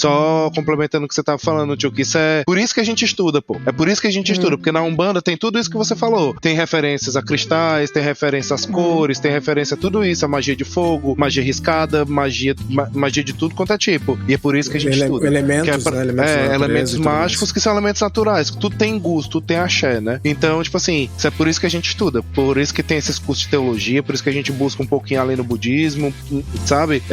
Só complementando o que você tava falando, tio, que isso é por isso que a gente estuda, pô. É por isso que a gente estuda, porque na Umbanda tem tudo isso que você falou. Tem referências a cristais, tem referência às cores, tem referência a tudo isso, a magia de fogo, magia riscada, magia de tudo quanto é tipo. E é por isso que a gente estuda. Elementos, elementos mágicos que são elementos naturais. Tudo tem gosto, tudo tem axé, né? Então, tipo assim, isso é por isso que a gente estuda. Por isso que tem esses cursos de teologia, por isso que a gente busca um pouquinho além no budismo, sabe?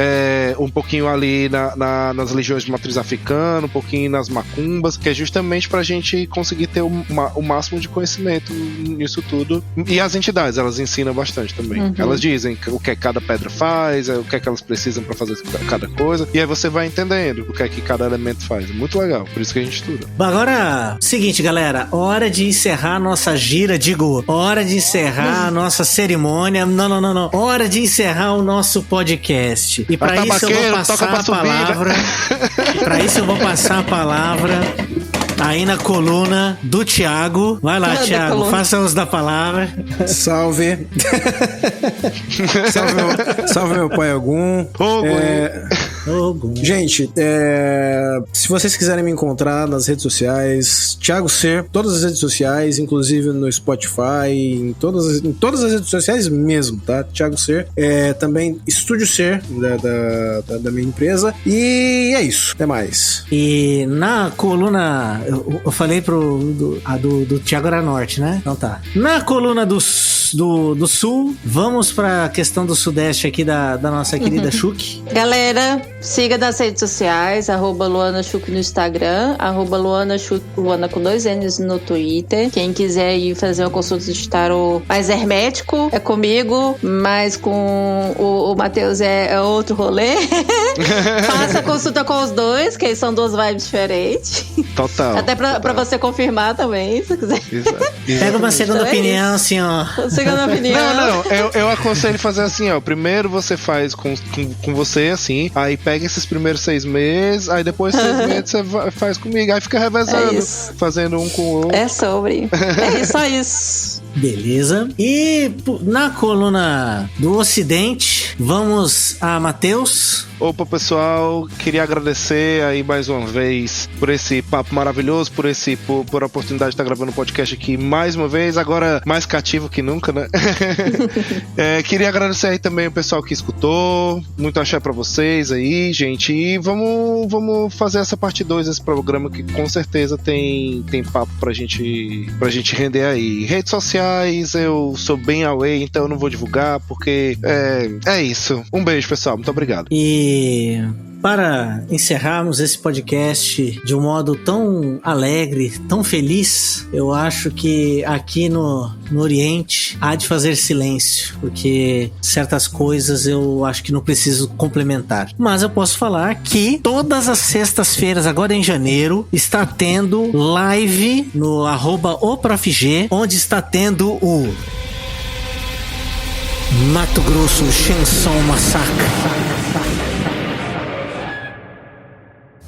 Um pouquinho ali nas legiões de matriz africana, um pouquinho nas macumbas, que é justamente pra gente conseguir ter o máximo de conhecimento nisso tudo. E as entidades, elas ensinam bastante também. Elas dizem o que cada pedra faz, o que é que elas precisam pra fazer cada coisa, e aí você vai entendendo o que é que cada elemento faz. É muito legal, por isso que a gente estuda. Agora, seguinte, galera, hora de encerrar a nossa gira, hora de encerrar a nossa cerimônia, não, hora de encerrar o nosso podcast. E pra isso eu vou passar a palavra, aí na coluna do Thiago. Vai lá, Thiago, faça uso da palavra. Salve. Salve meu pai Ogum. Ogum. Gente, se vocês quiserem me encontrar nas redes sociais, Thiago Ser, todas as redes sociais, inclusive no Spotify, em todas as redes sociais mesmo, tá? Thiago Ser. Também Estúdio Ser, da minha empresa. E é isso, até mais. E na coluna, eu falei do Thiago era norte, né? Então tá. Na coluna do sul, vamos pra questão do sudeste aqui da nossa querida Chuck. Galera, siga nas redes sociais, @LuanaChuc no Instagram, @LuanaChuc, Luana com 2 N's no Twitter. Quem quiser ir fazer uma consulta de tarô mais hermético, é comigo, mas com o Matheus é outro rolê. Faça consulta com os dois, que são 2 vibes diferentes. Total. Até pra você confirmar também, se quiser. Pega uma segunda opinião, assim, ó. Segunda opinião. Não, eu aconselho fazer assim, ó. Primeiro você faz com você, assim, aí pega esses primeiros 6 meses, aí depois 6 meses você faz comigo, aí fica revezando, fazendo um com o outro. É sobre. É só isso. Beleza. E na coluna do Ocidente, vamos a Matheus. Opa, pessoal, queria agradecer aí mais uma vez por esse papo maravilhoso, por a oportunidade de estar gravando o podcast aqui mais uma vez, agora mais cativo que nunca, né? Queria agradecer aí também o pessoal que escutou, muito axé pra vocês aí, gente, e vamos fazer essa parte 2 desse programa que com certeza tem papo pra gente render aí. Redes sociais, eu sou bem away, então eu não vou divulgar, porque é isso. Um beijo, pessoal, muito obrigado. E para encerrarmos esse podcast de um modo tão alegre, tão feliz, eu acho que aqui no Oriente há de fazer silêncio, porque certas coisas eu acho que não preciso complementar. Mas eu posso falar que todas as sextas-feiras, agora em janeiro, está tendo live no @oprofg, onde está tendo o Mato Grosso Chainsaw Massacre.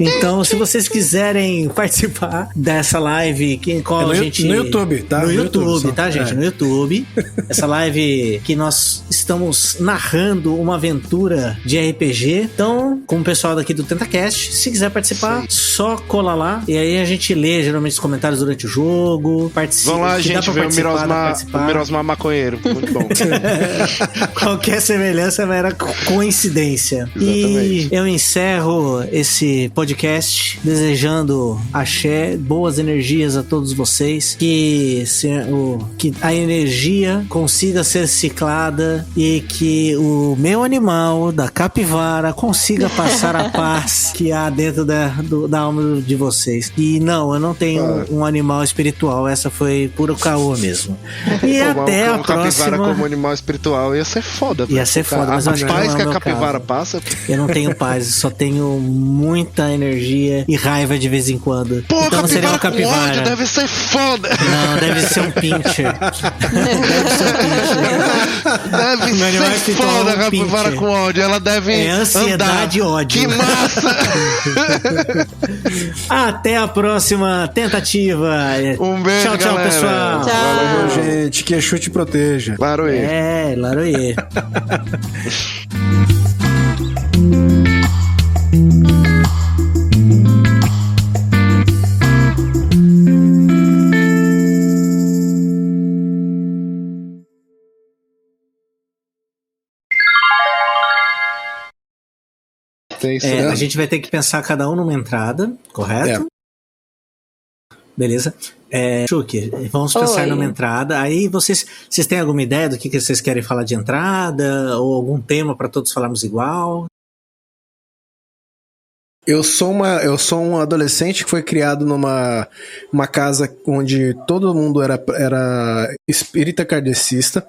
Então, se vocês quiserem participar dessa live, a gente... No YouTube, tá? No YouTube, tá, gente? No YouTube. Essa live que nós estamos narrando uma aventura de RPG. Então, com o pessoal daqui do TentaCast, se quiser participar, só cola lá. E aí a gente lê, geralmente, os comentários durante o jogo. Participa. Vamos lá, a gente vê o Mirosmar maconheiro. Muito bom. Qualquer semelhança era coincidência. Exatamente. E eu encerro esse podcast desejando axé, boas energias a todos vocês, que a energia consiga ser ciclada e que o meu animal da capivara consiga passar a paz que há dentro da alma de vocês. E não, eu não tenho um animal espiritual, essa foi puro caô mesmo. E até a próxima. Capivara como animal espiritual ia ser foda. Ia ser foda, mas a paz que a capivara passa. Eu não tenho paz, só tenho muita energia e raiva de vez em quando. Pô, então não seria uma capivara. Com ódio deve ser foda. Não, deve ser um pincher. Deve ser foda a capivara com ódio. Ela deve ansiedade e ódio. Que massa! Até a próxima tentativa. Um beijo, tchau, galera. Pessoal. Tchau. Valeu, gente. Que Exu te proteja. Laroê. Laroê. Tem isso mesmo. A gente vai ter que pensar cada um numa entrada, correto? Beleza. Chuki, vamos pensar numa entrada. Aí vocês têm alguma ideia do que vocês querem falar de entrada? Ou algum tema para todos falarmos igual? Eu sou um adolescente que foi criado numa casa onde todo mundo era espírita kardecista.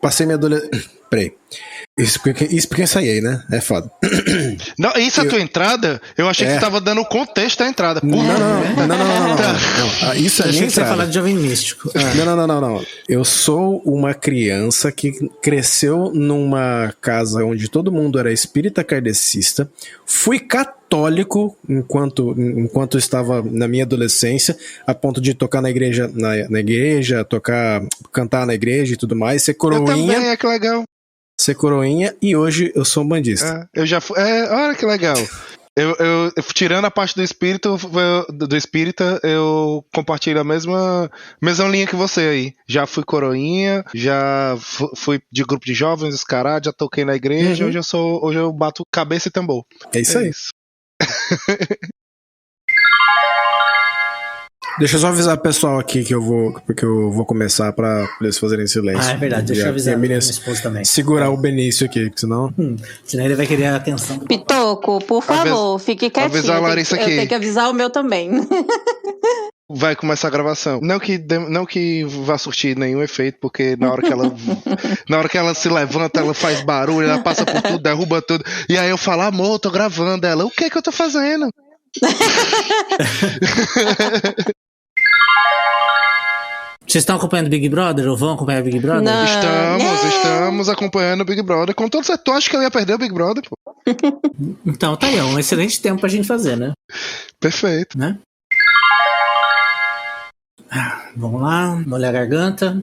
Passei minha adolescência... Peraí. Isso porque eu ensaiei, né? É foda. Não, isso é a tua entrada? Eu achei que você tava dando contexto à entrada. Não. Isso é a minha entrada. Achei que você ia falar de Jovem Místico. Não. Eu sou uma criança que cresceu numa casa onde todo mundo era espírita kardecista. Fui católico enquanto estava na minha adolescência, a ponto de tocar na igreja, cantar na igreja e tudo mais, ser coroinha. Eu também, que legal. Ser coroinha, e hoje eu sou um bandista. Eu já fui. Olha que legal. Eu tirando a parte do espírita, eu compartilho a mesma linha que você aí. Já fui coroinha, já fui de grupo de jovens, descarado, já toquei na igreja, hoje eu bato cabeça e tambor. É isso aí. Deixa eu só avisar o pessoal aqui porque eu vou começar pra eles fazerem silêncio. É verdade, deixa eu avisar minha esposa também. Segurar o Benício aqui, senão... Senão ele vai querer a atenção. Pitoco, por favor, fique quietinho. Avisar a Larissa aqui. Eu tenho que avisar o meu também. Vai começar a gravação. Não que vá surtir nenhum efeito, porque na hora que ela se levanta, ela faz barulho, ela passa por tudo, derruba tudo. E aí eu falo, amor, eu tô gravando. Ela, o que eu tô fazendo? Vocês estão acompanhando o Big Brother ou vão acompanhar o Big Brother? Não. Estamos acompanhando o Big Brother. Com todo certeza, tu acha que eu ia perder o Big Brother, pô? Então, tá aí, é um excelente tempo pra gente fazer, né? Perfeito. Né? Vamos lá, molhar a garganta.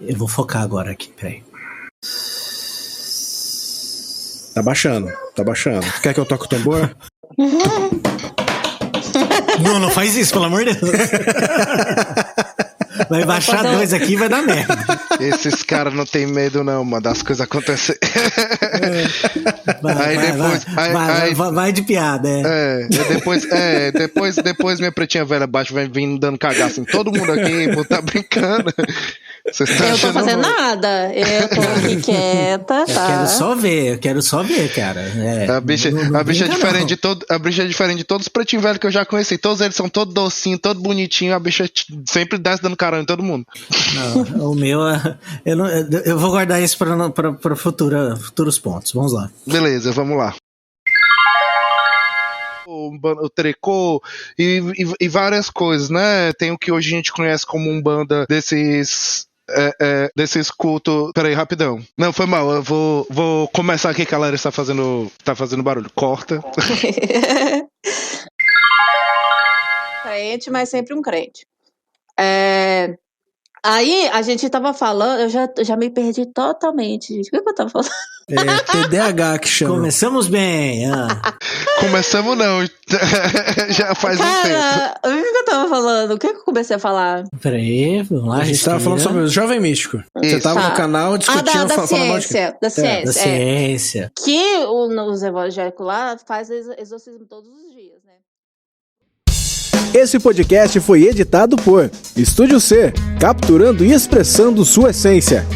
Eu vou focar agora aqui, peraí. Tá baixando. Quer que eu toque o tambor? Não faz isso, pelo amor de Deus. Vai baixar dois aqui e vai dar merda. Esses caras não tem medo não, mano, das coisas acontecerem. Vai de piada, Depois minha pretinha velha baixo vai vindo dando cagaço em todo mundo aqui, pô, tá brincando. Eu tô fazendo nada, eu tô aqui quieta, tá? Eu quero só ver, cara. A bicha é diferente de todos os pretinhos velhos que eu já conheci. Todos eles são todo docinho, todo bonitinho. A bicha sempre desce dando carão em todo mundo. Não, o meu, eu vou guardar isso para futuros pontos. Vamos lá. Beleza, vamos lá. O tricô e várias coisas, né? Tem o que hoje a gente conhece como Umbanda desses cultos. Peraí, rapidão. Não, foi mal. Eu vou começar aqui que a Larissa tá fazendo barulho. Corta. Crente, mas sempre um crente. Aí a gente tava falando, eu já me perdi totalmente, gente. O que eu tava falando? TDAH que chama. Começamos bem. Começamos não. Já faz um tempo. O que eu tava falando? O que eu comecei a falar? Peraí, vamos lá. A gente tava falando sobre o Jovem Místico. Isso. Você tava no canal discutindo... Da ciência. Da ciência. Que os evangélicos lá fazem exorcismo todos os dias, né? Esse podcast foi editado por Estúdio C, capturando e expressando sua essência.